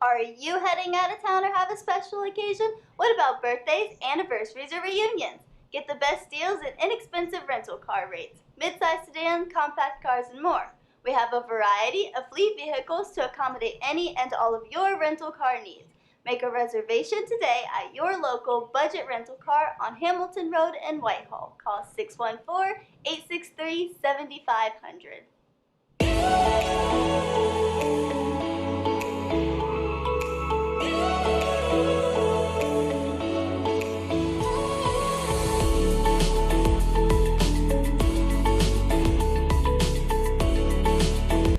Are you heading out of town or have a special occasion? What about birthdays, anniversaries, or reunions? Get the best deals and inexpensive rental car rates, midsize sedans, compact cars, and more. We have a variety of fleet vehicles to accommodate any and all of your rental car needs. Make a reservation today at your local budget rental car on Hamilton Road in Whitehall. Call 614-863-7500.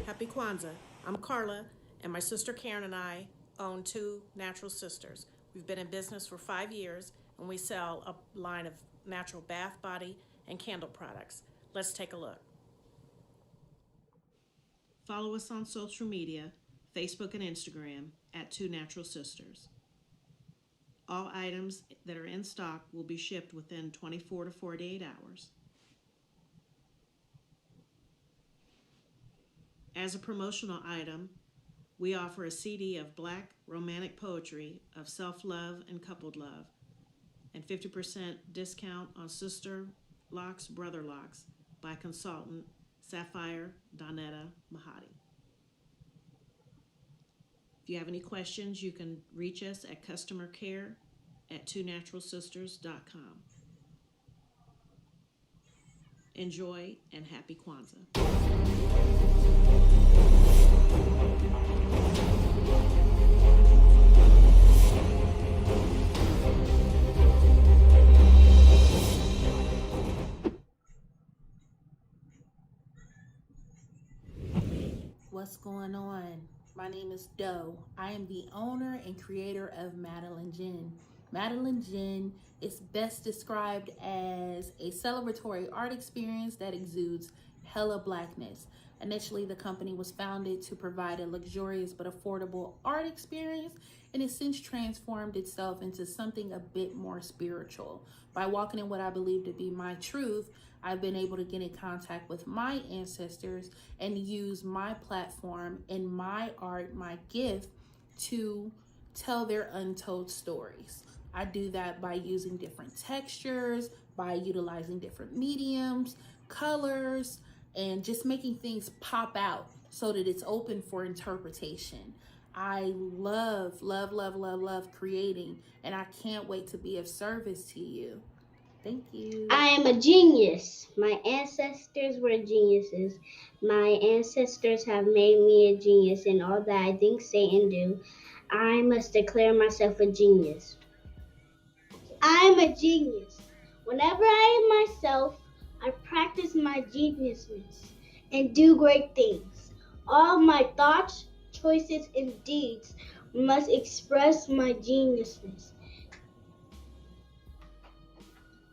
Happy Kwanzaa. I'm Carla, and my sister Karen and I own Two Natural Sisters. We've been in business for 5 years, and we sell a line of natural bath, body, and candle products. Let's take a look. Follow us on social media, Facebook and Instagram, at Two Natural Sisters. All items that are in stock will be shipped within 24 to 48 hours. As a promotional item, we offer a CD of Black romantic poetry of self-love and coupled love, and 50% discount on Sister Locks, Brother Locks by consultant Sapphire Donetta Mahadi. If you have any questions, you can reach us at customercare@twonaturalsisters.com. Enjoy and happy Kwanzaa. What's going on? My name is Doe. I am the owner and creator of Madeline Gin. Madeline Gin is best described as a celebratory art experience that exudes hella blackness. Initially, the company was founded to provide a luxurious but affordable art experience, and it's since transformed itself into something a bit more spiritual. By walking in what I believe to be my truth, I've been able to get in contact with my ancestors and use my platform and my art, my gift, to tell their untold stories. I do that by using different textures, by utilizing different mediums, colors, and just making things pop out so that it's open for interpretation. I love creating, and I can't wait to be of service to you. Thank you. I am a genius. My ancestors were geniuses. My ancestors have made me a genius in all that I think, say, and do. I must declare myself a genius. I am a genius. Whenever I am myself, I practice my geniusness and do great things. All my thoughts, choices, and deeds must express my geniusness.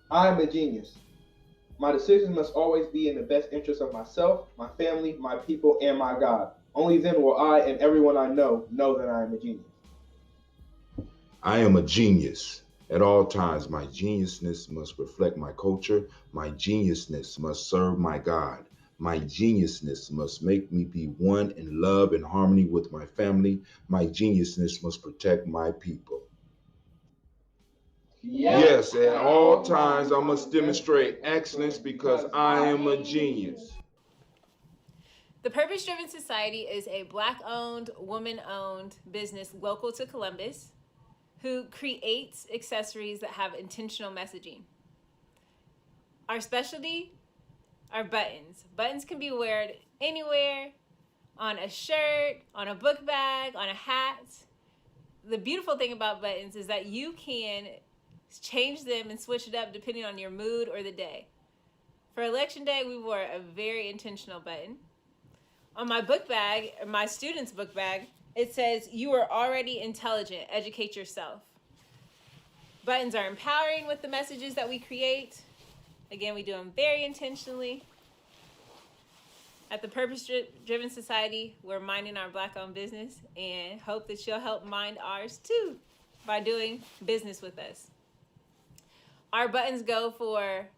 I am a genius. My decisions must always be in the best interest of myself, my family, my people, and my God. Only then will I and everyone I know that I am a genius. I am a genius. At all times, my geniusness must reflect my culture. My geniusness must serve my God. My geniusness must make me be one in love and harmony with my family. My geniusness must protect my people. Yes, at all times I must demonstrate excellence because I am a genius. The Purpose Driven Society is a Black-owned, woman-owned business local to Columbus who creates accessories that have intentional messaging. Our specialty are buttons. Buttons can be worn anywhere, on a shirt, on a book bag, on a hat. The beautiful thing about buttons is that you can change them and switch it up depending on your mood or the day. For election day, we wore a very intentional button. On my book bag, or my student's book bag, it says, "You are already intelligent, educate yourself." Buttons are empowering with the messages that we create. Again, we do them very intentionally. At the Purpose Driven Society, we're minding our Black-owned business and hope that you'll help mind ours too by doing business with us. Our buttons go for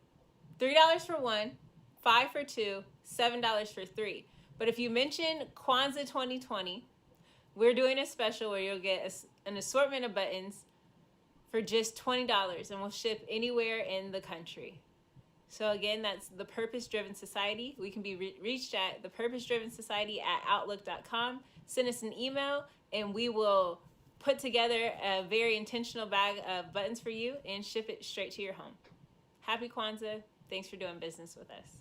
$3 for one, $5 for two, $7 for three. But if you mention Kwanzaa 2020, we're doing a special where you'll get an assortment of buttons for just $20, and we'll ship anywhere in the country. So again, that's the Purpose Driven Society. We can be reached at thepurposedrivensociety@outlook.com. Send us an email, and we will put together a very intentional bag of buttons for you and ship it straight to your home. Happy Kwanzaa. Thanks for doing business with us.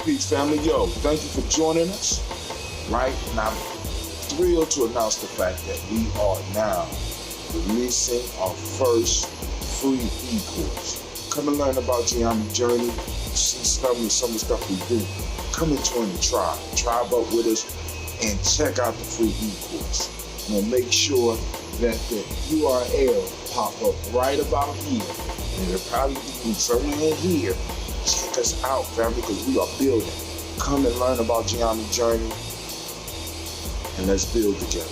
Peace, family. Yo, thank you for joining us. Right? And I'm thrilled to announce the fact that we are now releasing our first free e-course. Come and learn about Geometry Journey, see some of the stuff we do. Come and join the tribe. Tribe up with us and check out the free e-course. And we'll make sure that the URL pop up right about here. And it'll probably be somewhere here. Check us out, family, because we are building. Come and learn about Geometry Journey, and let's build together.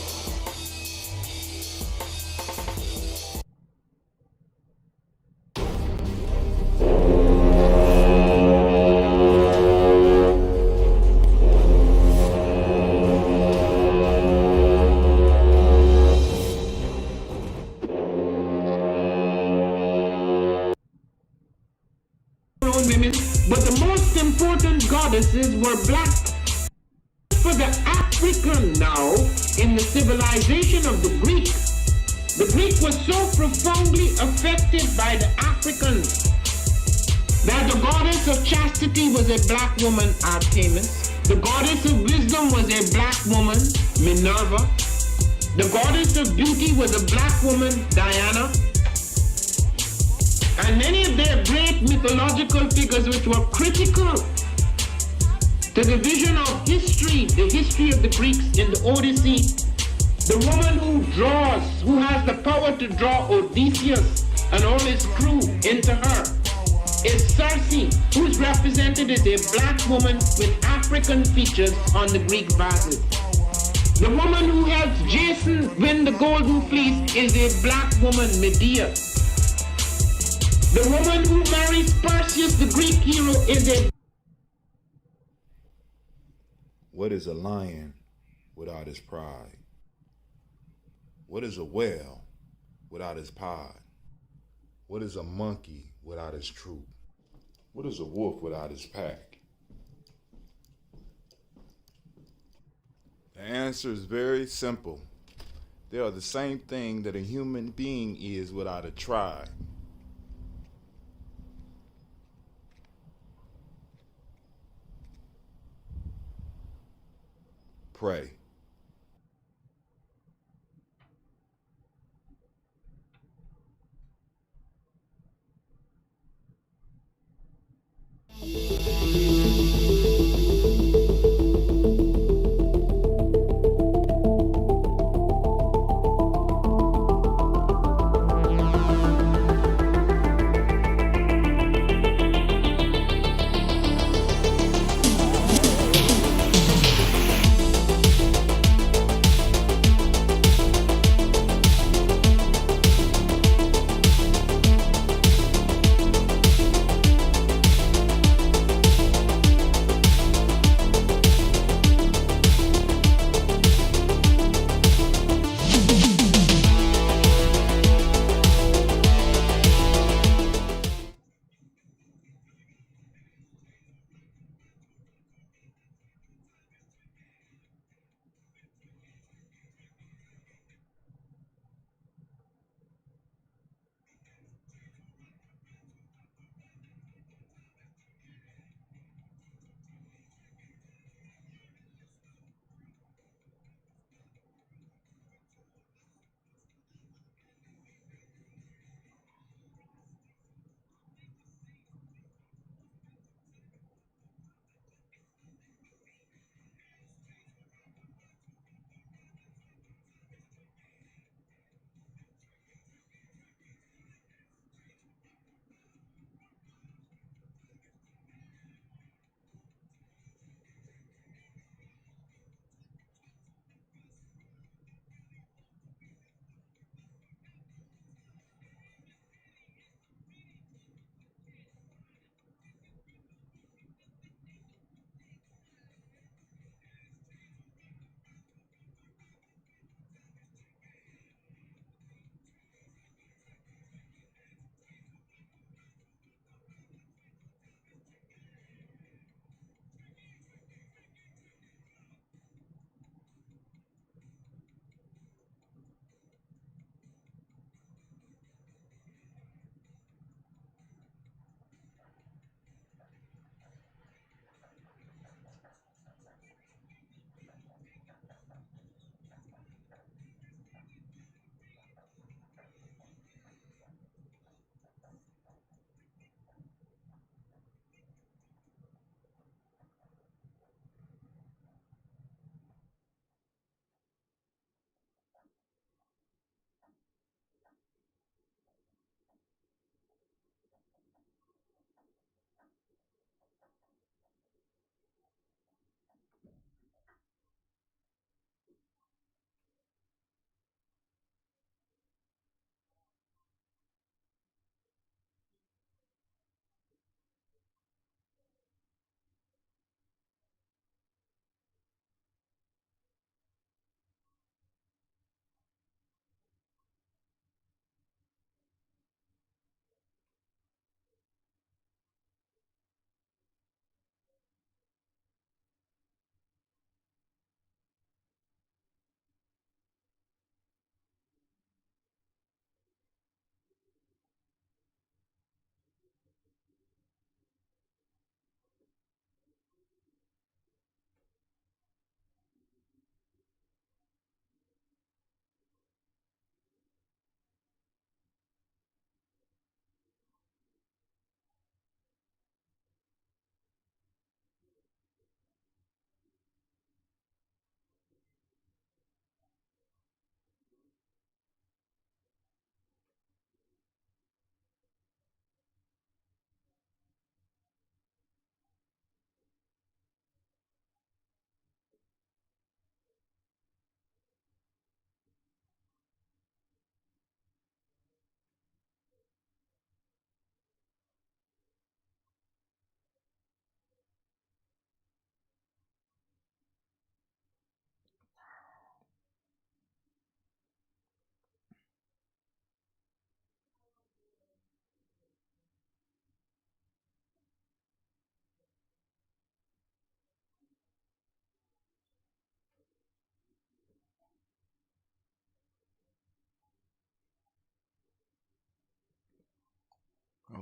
Women, but the most important goddesses were black. For the African now, in the civilization of the Greek, The Greek was so profoundly affected by the Africans that the goddess of chastity was a black woman, Artemis. The goddess of wisdom was a black woman, Minerva. The goddess of beauty was a black woman, Diana. And many of their great mythological figures which were critical to the vision of history, the history of the Greeks in the Odyssey. The woman who draws, who has the power to draw Odysseus and all his crew into her, is Circe, who is represented as a black woman with African features on the Greek vases. The woman who helps Jason win the Golden Fleece is a black woman, Medea. The woman who marries Perseus, the Greek hero, is a... What is a lion without his pride? What is a whale without his pod? What is a monkey without his troop? What is a wolf without his pack? The answer is very simple. They are the same thing that a human being is without a tribe. Pray.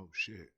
Oh shit.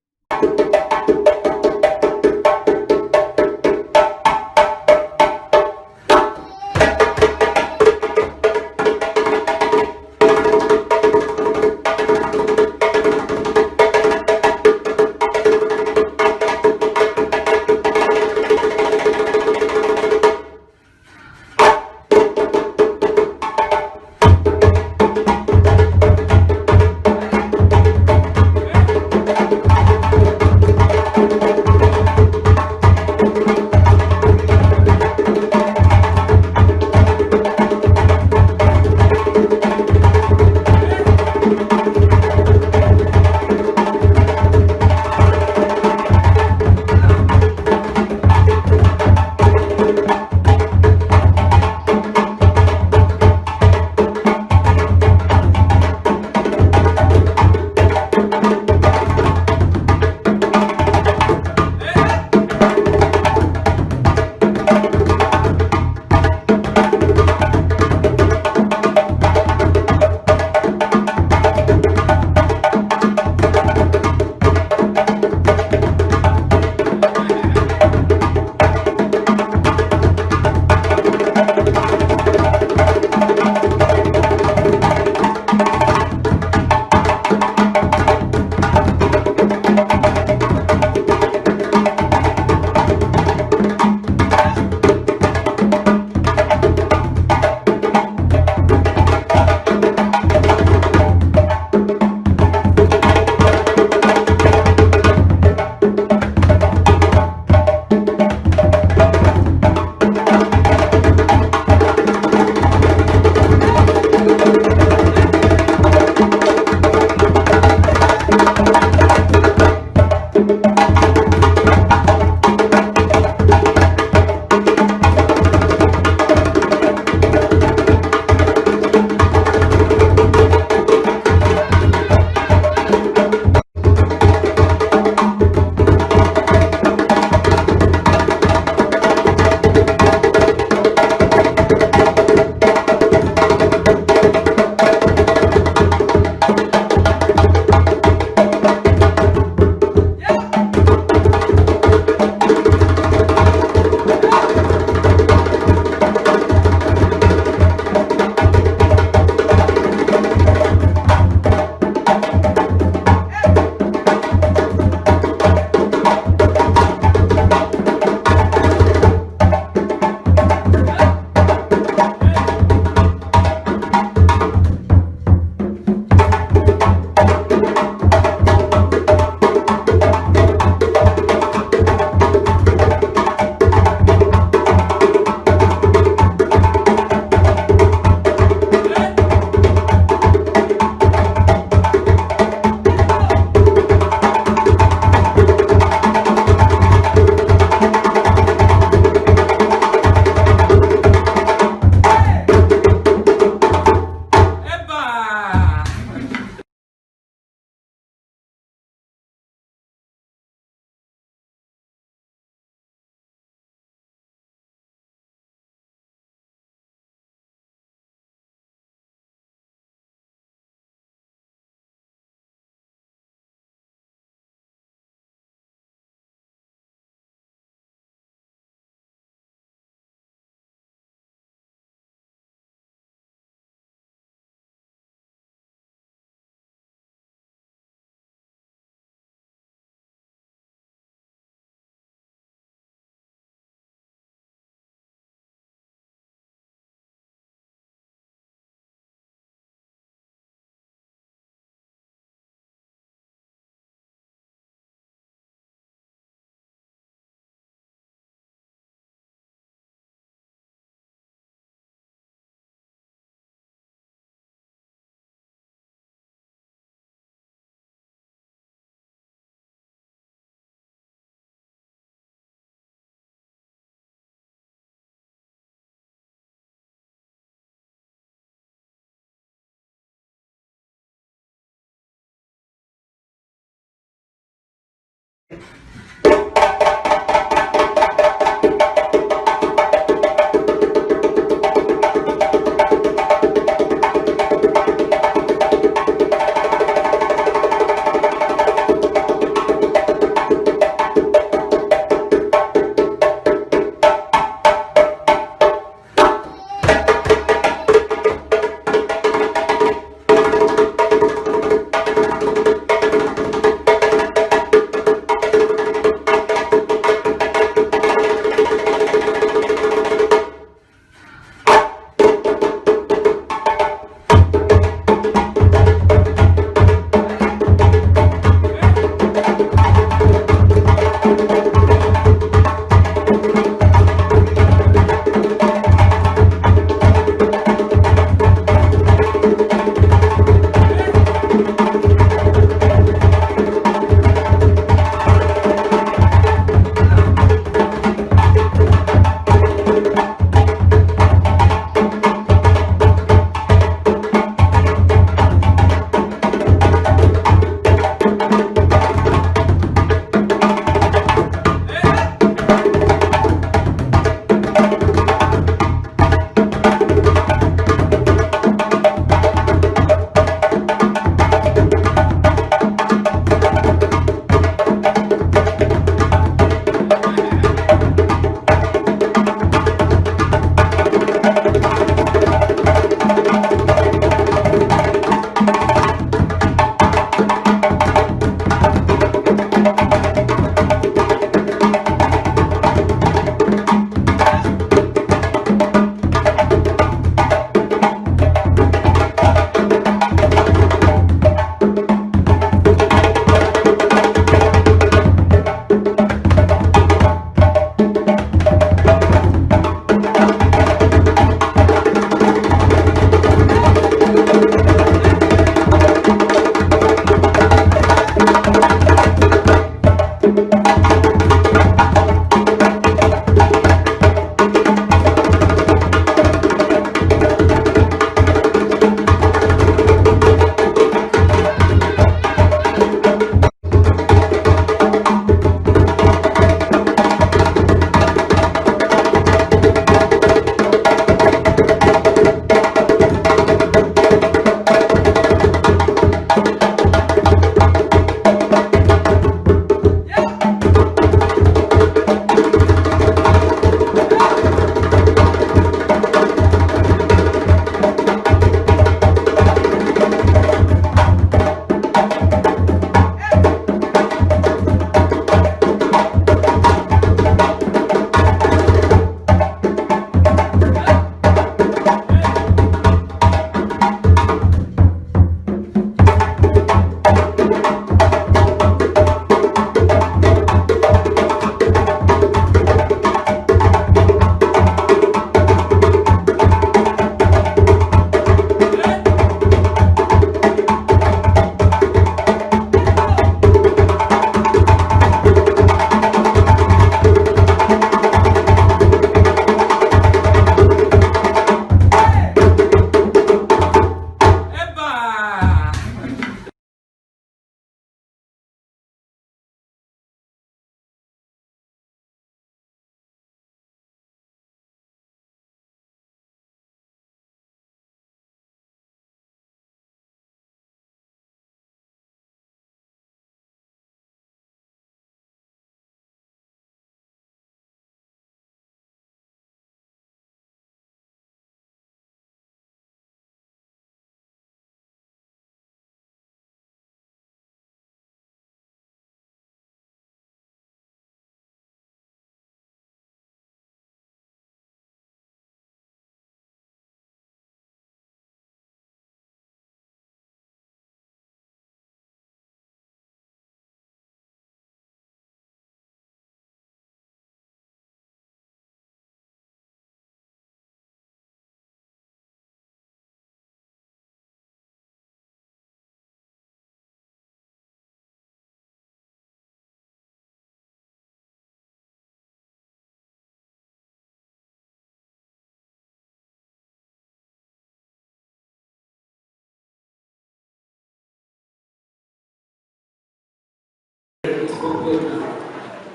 good now.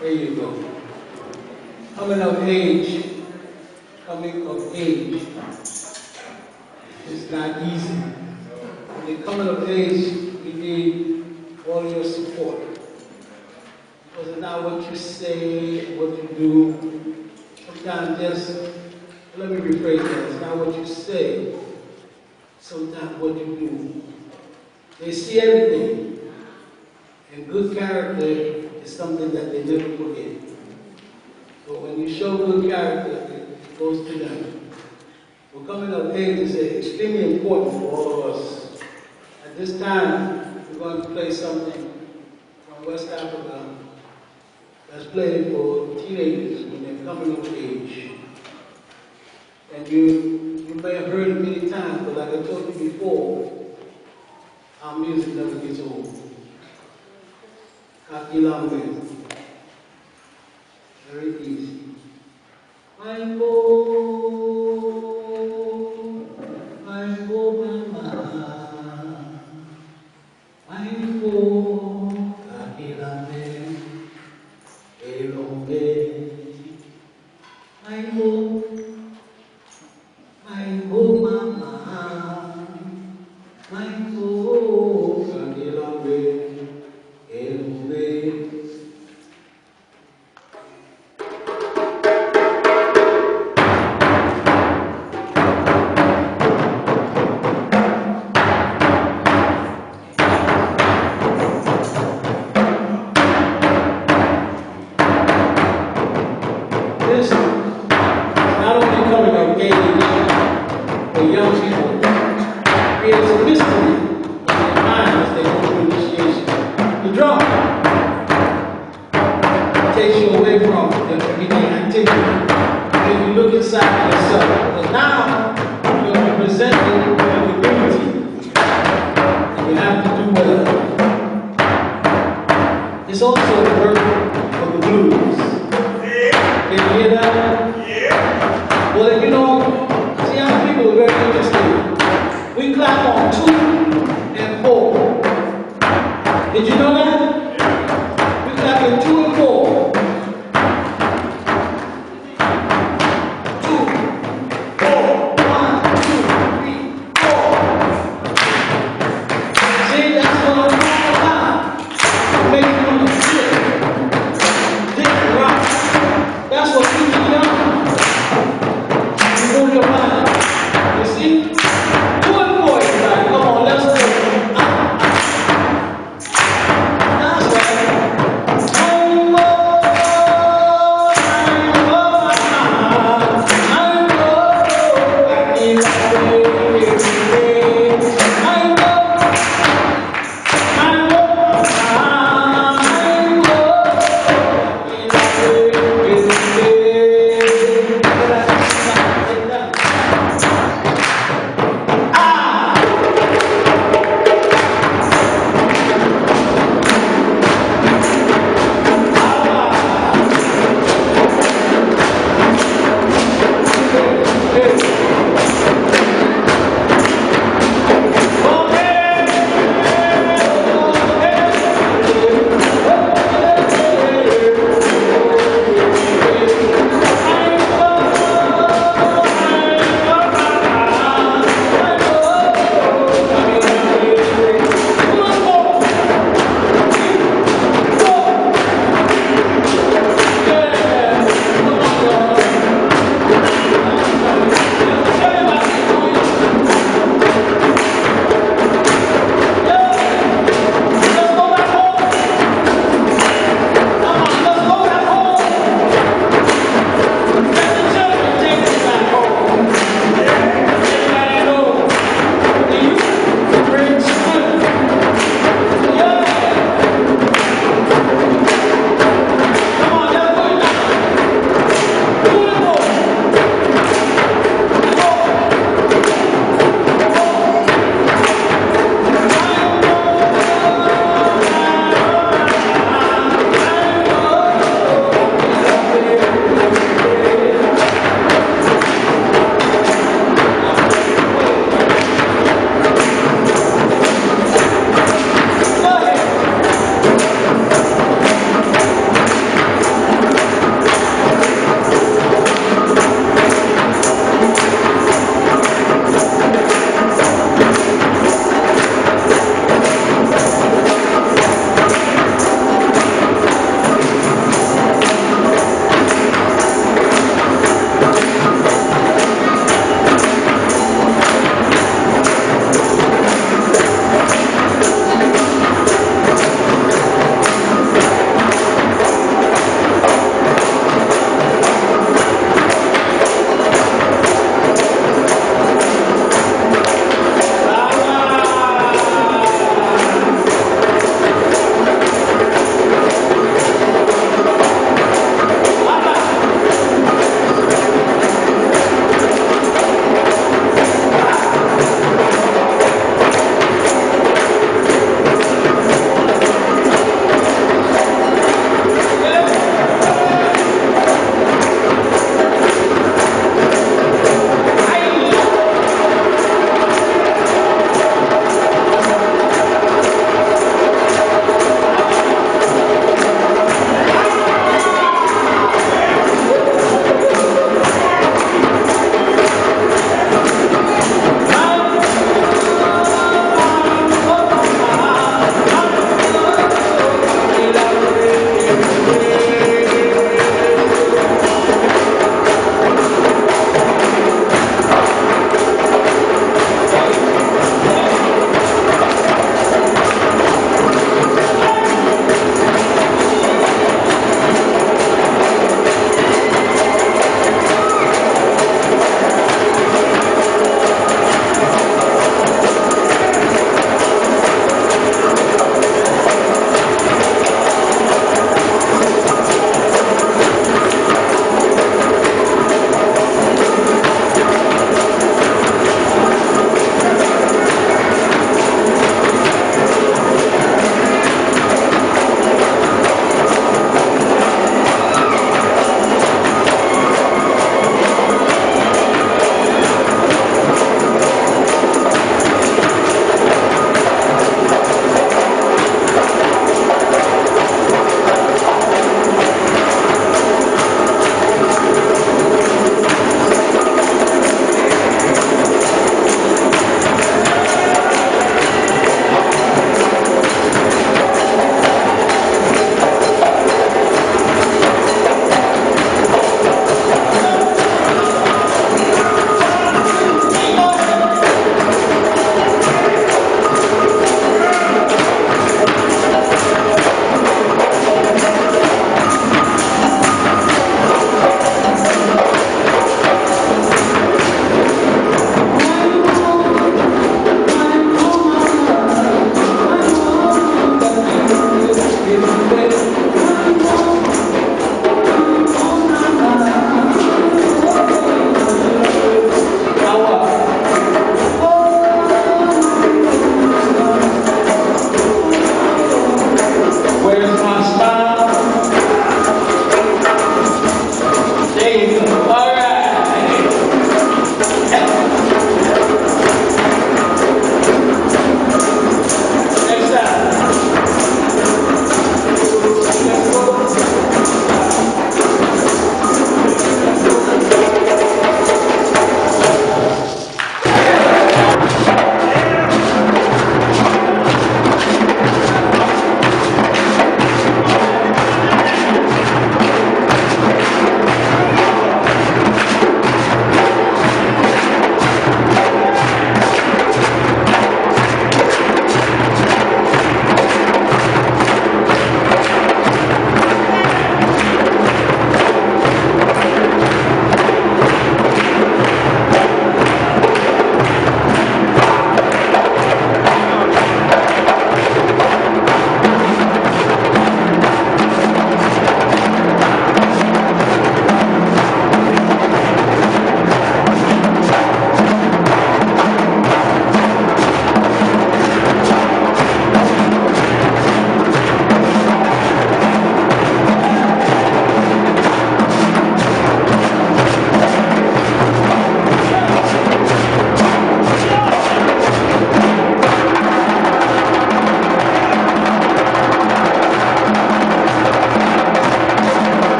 There you go. Coming of age. Coming of age. It's not easy. When you're coming of age, we need all your support. Because it's not what you say, what you do. Sometimes just, let me rephrase that. It's not what you say. Sometimes what you do. They see everything. And good character is something that they never forget. So when you show good character, it goes to them. So coming of age is extremely important for all of us. At this time, we're going to play something from West Africa that's played for teenagers when they're coming of age. And you may have heard it many times, but like I told you before, our music never gets old. Kakilambe. Very easy. Mama. This not only coming of age for young people, creates a mystery in their mind as they go through initiation. The drum takes you away from the everyday activity. Then you look inside yourself. But now you're representing the community. And you have to do well. It's also the birth of the blues. Can you hear that? Yeah. Well, if you know, see how people are very interesting. We clap on 2 and 4. Did you know that? We clap in 2 and 4. 2, 4, 1, 2, 3, 4. See, that's what I'm talking about. Make you want to flip. Dip, rock. That's what keeps you young. You move your mind. You see? 2 and 4, everybody. Come on, let's go. That's right.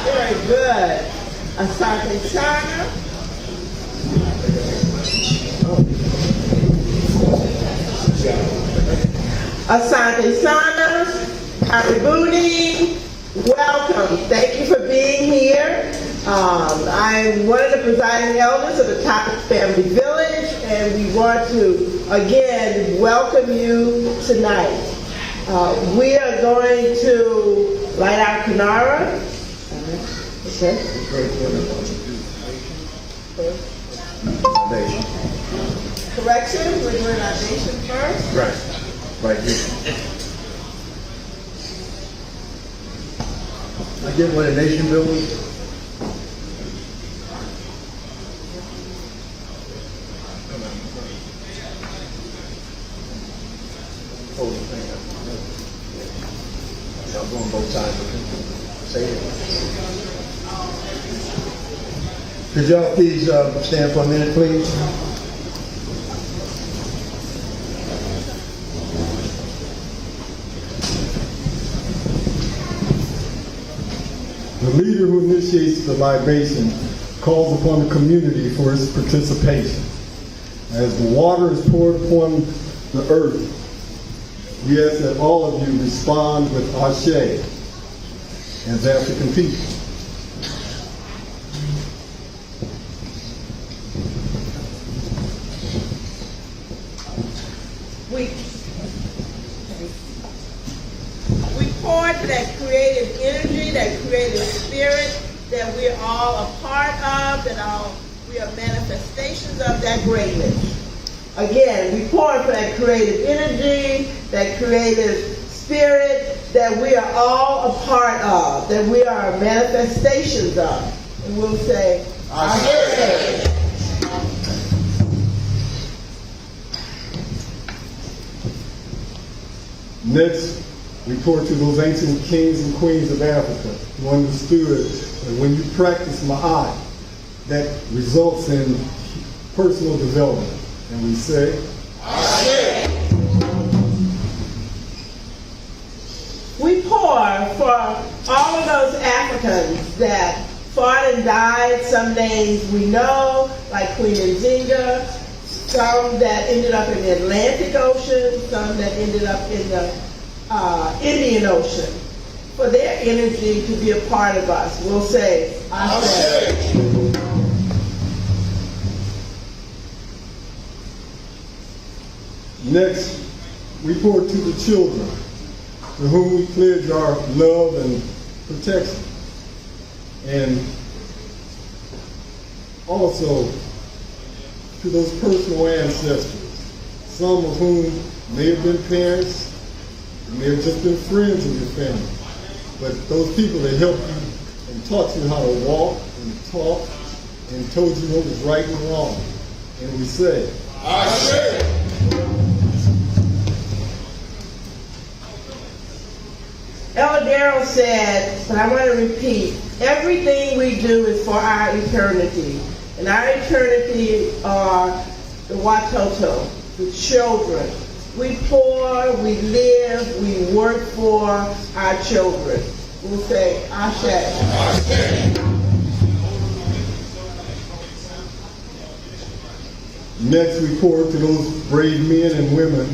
Very good. Asante Sana. Asante Sana. Karibuni. Welcome. Thank you for being here. I'm one of the presiding elders of the Topic Family Village, and we want to, again, welcome you tonight. We are going to light our Kinara. Okay. Correction, we're doing our nation first. Right here. I get what a nation building. Hold the thing up. I'm going both sides. Say it. Could y'all please stand for a minute, please? The leader who initiates the libation calls upon the community for its participation. As the water is poured upon the earth, we ask that all of you respond with Ashe as African people. We pour to that creative energy, that creative spirit that we're all a part of, that we are manifestations of that greatness. Again, we pour for that creative energy, that creative spirit that we are all a part of, that we are manifestations of. And we'll say, Ashe. Next, we pour to those ancient kings and queens of Africa who understood that when you practice Ma'at, that results in personal development. And we say, Ashe. We pour for all of those Africans that fought and died. Some names we know, like Queen Nzinga, some that ended up in the Atlantic Ocean, some that ended up in the Indian Ocean, for their energy to be a part of us. We'll say, Ashe. Next, we pour to the children to whom we pledge our love and protection. And also to those personal ancestors, some of whom may have been parents, may have just been friends of your family, but those people that helped you and taught you how to walk and talk and told you what was right and wrong. And we said, I say. Elder Darrell said, but I want to repeat, everything we do is for our eternity. And our eternity are the Watoto, the children. We pour, we live, we work for our children. We'll say, Ashe. Ashe. Next, we pour to those brave men and women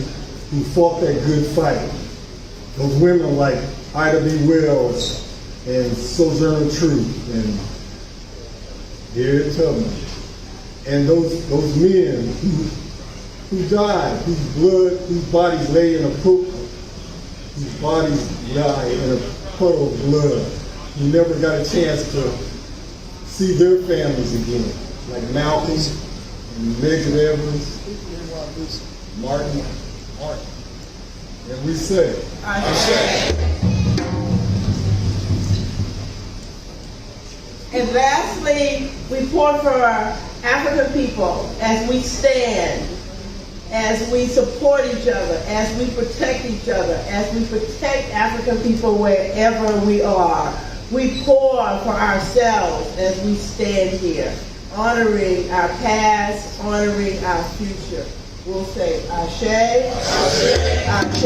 who fought that good fight. Those women like Ida B. Wells and Sojourner Truth and Harriet Tubman. And those men who died, whose bodies lay in a pool, whose bodies lie in a puddle of blood, who never got a chance to see their families again, like Malcolm and Medgar Evers, Martin. And we say, and lastly, we pour for our African people as we stand, as we support each other, as we protect each other, as we protect African people wherever we are. We pour for ourselves as we stand here, honoring our past, honoring our future. We'll say Ashe, Ashe, Ashe,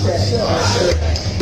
Ashe, Ashe.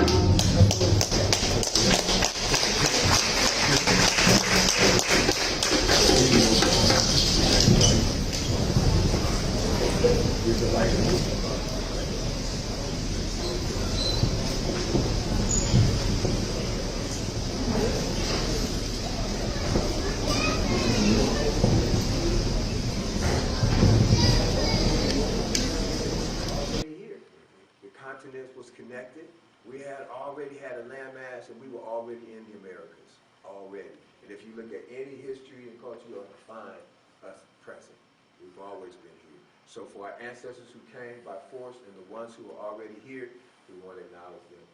Was connected. We had already had a landmass, and we were already in the Americas already. And if you look at any history and culture, you'll find us present. We've always been here. So for our ancestors who came by force and the ones who are already here, we want to acknowledge them.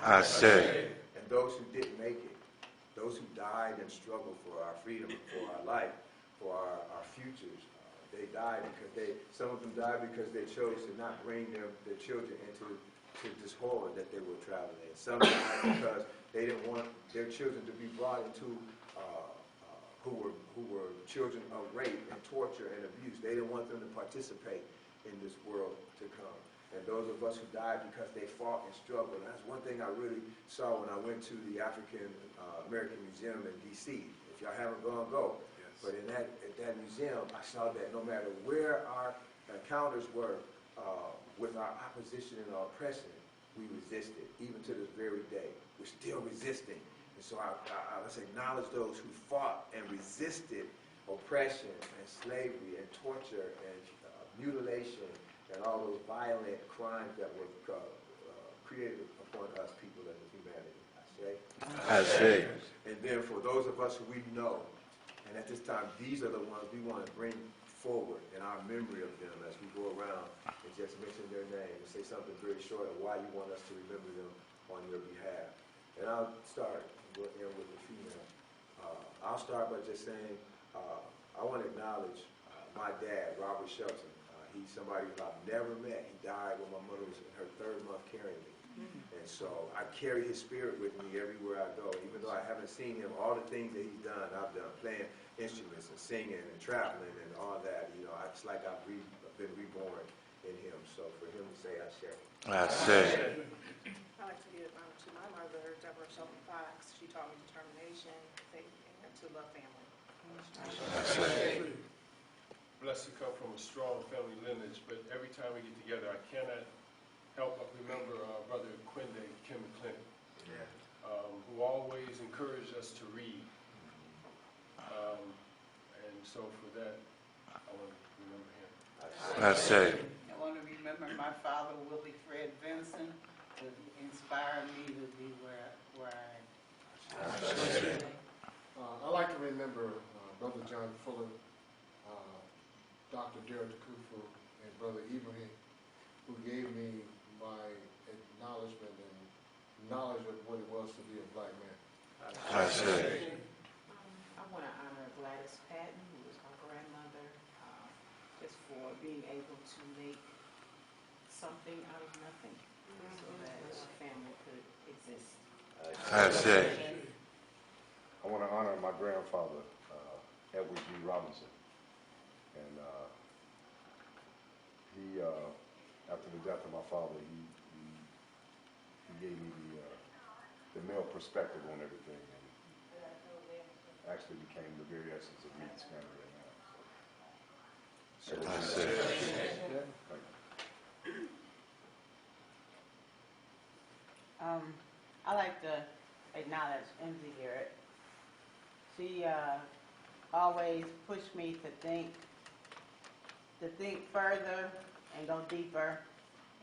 I say. And those who didn't make it, those who died and struggled for our freedom, for our life, for our futures. They died because some of them died because they chose to not bring their children into this horror that they were traveling in. Some died because they didn't want their children to be brought into who were children of rape and torture and abuse. They didn't want them to participate in this world to come. And those of us who died because they fought and struggled. And that's one thing I really saw when I went to the African American Museum in D.C. If y'all haven't gone, go. But at that museum, I saw that no matter where our encounters were with our opposition and our oppression, we resisted, even to this very day. We're still resisting. And so let's acknowledge those who fought and resisted oppression and slavery and torture and mutilation and all those violent crimes that were created upon us people as humanity. I say. And then for those of us who we know, and at this time, these are the ones we want to bring forward in our memory of them as we go around and just mention their name and say something very short of why you want us to remember them on your behalf. And I'll start with the female. I'll start by just saying I want to acknowledge my dad, Robert Shelton. He's somebody who I've never met. He died when my mother was in her 3rd month carrying me. And so I carry his spirit with me everywhere I go. Even though I haven't seen him, all the things that he's done, I've done, playing instruments and singing and traveling and all that. You know, it's like I've been reborn in him. So for him to say, I say. I say. I like to give honor to my mother, Deborah Shelton Fox. She taught me determination, faith, and to love family. I say. Blessed to come from a strong family lineage, but every time we get together, I cannot help but remember our brother Quinde Kim Clinton, who always encouraged us to read. And so for that, I want to remember him. I say. I want to remember my father, Willie Fred Benson, who inspired me to be where I am. I like to remember Brother John Fuller, Dr. Derek Kufu, and Brother Ibrahim, who gave me my acknowledgement and knowledge of what it was to be a black man. I say. I want being able to make something out of nothing so that a family could exist. I say. I want to honor my grandfather, Edward G. Robinson. And he, after the death of my father, he gave me the male perspective on everything, and actually became the very essence of me, his family right now. So, I see. I like to acknowledge MZ Garrett. She always pushed me to think further and go deeper,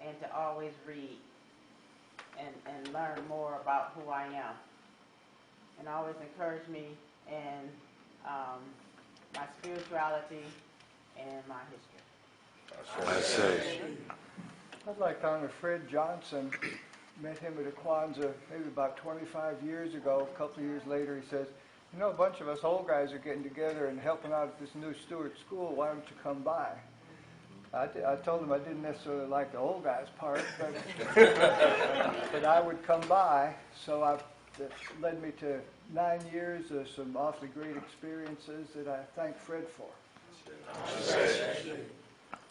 and to always read and learn more about who I am, and always encouraged me in my spirituality and my history. I say. I'd like to honor Fred Johnson. Met him at a Kwanzaa maybe about 25 years ago. A couple of years later, he says, "You know, a bunch of us old guys are getting together and helping out at this new Stewart school. Why don't you come by?" I told him I didn't necessarily like the old guys part, but, but I would come by. So that led me to 9 years of some awfully great experiences that I thank Fred for.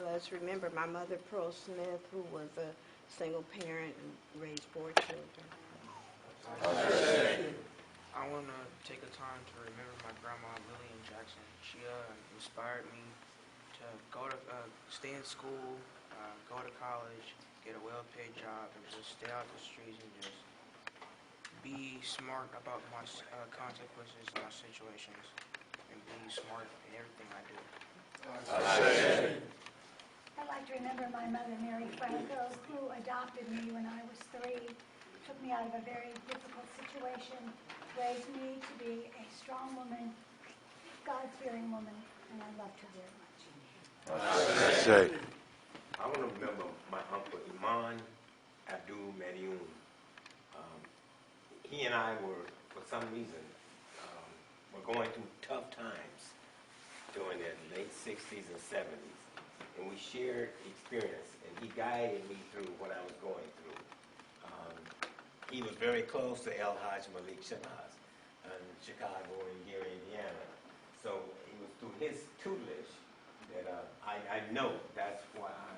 Let's remember my mother, Pearl Smith, who was a single parent and raised 4 children. I want to take a time to remember my grandma, Lillian Jackson. She inspired me to go to stay in school, go to college, get a well-paid job, and just stay out the streets and just be smart about my consequences, my situations, and be smart in everything I do. I'd like to remember my mother, Mary Franco, who adopted me when I was 3, took me out of a very difficult situation, raised me to be a strong woman, God-fearing woman, and I loved her very much. I want to remember my uncle, Imani Abdul Medioun. He and I were, for some reason, were going through tough times during the late 60s and 70s. And we shared experience, and he guided me through what I was going through. He was very close to El Hajj Malik Shabazz in Chicago and Gary, Indiana. So it was through his tutelage that I know that's why I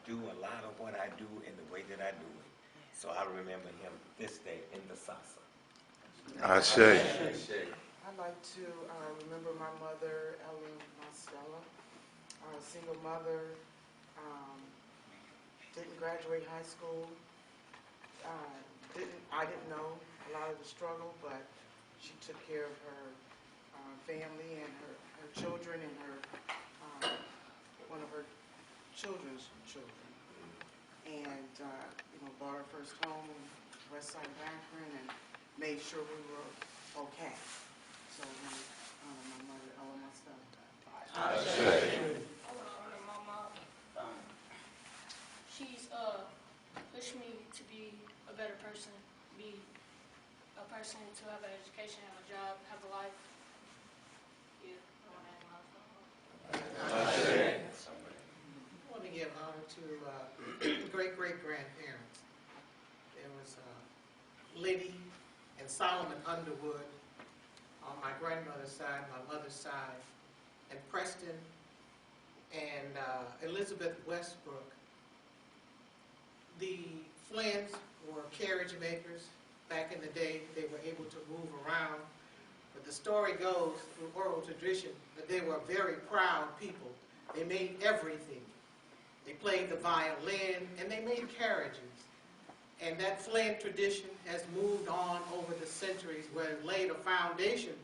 do a lot of what I do in the way that I do it. So I remember him this day in the Sasa. I say. I'd like to remember my mother, Ellen Marcella, a single mother, didn't graduate high school. I didn't know a lot of the struggle, but she took care of her family and her children and one of her children's children. And bought her first home in West Side of Akron and made sure we were okay. So we honor my mother, Ellen Marcella. I want to honor my mom. She's pushed me to be a better person, be a person to have an education, have a job, have a life. Yeah, I want to honor my mom. I want to give honor to great-great-grandparents. There was Liddy and Solomon Underwood on my grandmother's side, my mother's side, and Preston and Elizabeth Westbrook. The Flynn's were carriage makers. Back in the day, they were able to move around. But the story goes, through oral tradition, that they were very proud people. They made everything. They played the violin, and they made carriages. And that Flynn tradition has moved on over the centuries, where it laid a foundation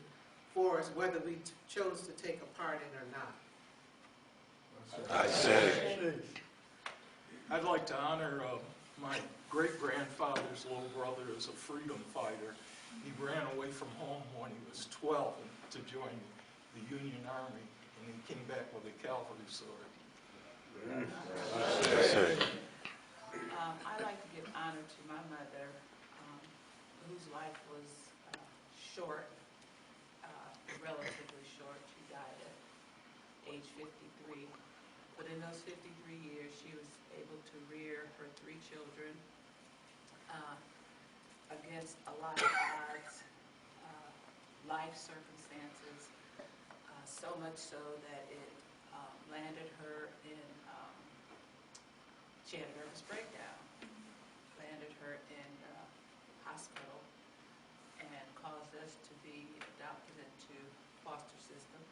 for us, whether we chose to take a part in it or not. I say. I'd like to honor my great-grandfather's little brother as a freedom fighter. He ran away from home when he was 12 to join the Union Army, and he came back with a cavalry sword. I like to give honor to my mother, whose life was short, relatively short. She died at age 53. But but in those 53 years, she was able to rear her 3 children against a lot of odds, life circumstances, so much so that it landed her in, she had a nervous breakdown, landed her in hospital, and caused us to be adopted into foster system.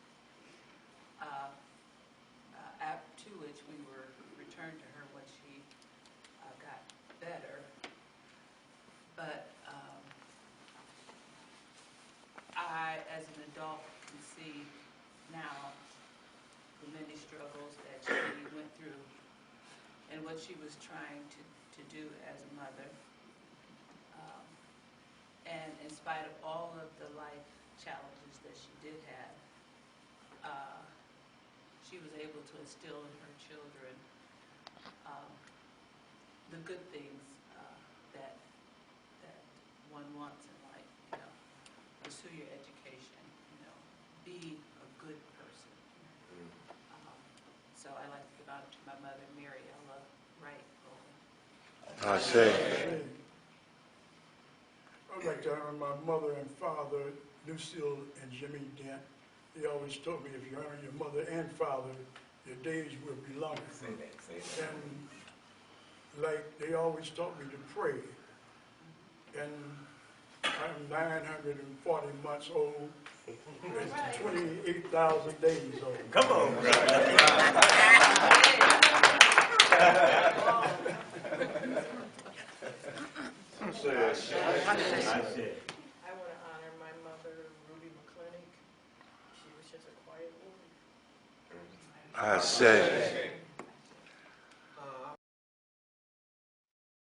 To which we were returned to her when she got better. But I, as an adult, can see now the many struggles that she went through and what she was trying to do as a mother. And in spite of all of the life challenges that she did have, she was able to instill in her children the good things that one wants in life. You know, pursue your education. You know, be a good person. So I like to give honor to my mother, Mary Ella Wright. I say. I'd like to honor my mother and father, Lucille and Jimmy Dent. They always told me, if you honor your mother and father, your days will be longer. Say that. And like they always taught me to pray. And I'm 940 months old. It's 28,000 days old. Come on, I want to honor my mother, Ruby McClinic. She was just a quiet woman. I say.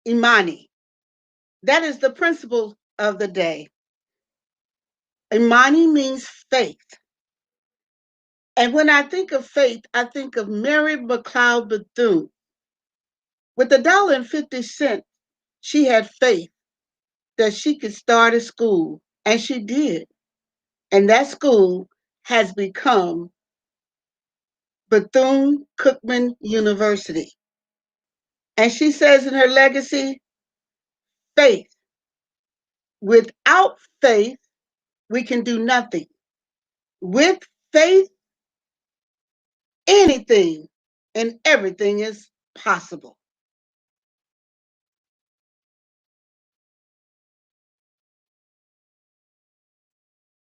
Imani. That is the principle of the day. Imani means faith. And when I think of faith, I think of Mary McLeod Bethune. With $1.50, she had faith that she could start a school, and she did. And that school has become Bethune-Cookman University. And she says in her legacy, faith. Without faith, we can do nothing. With faith, anything and everything is possible.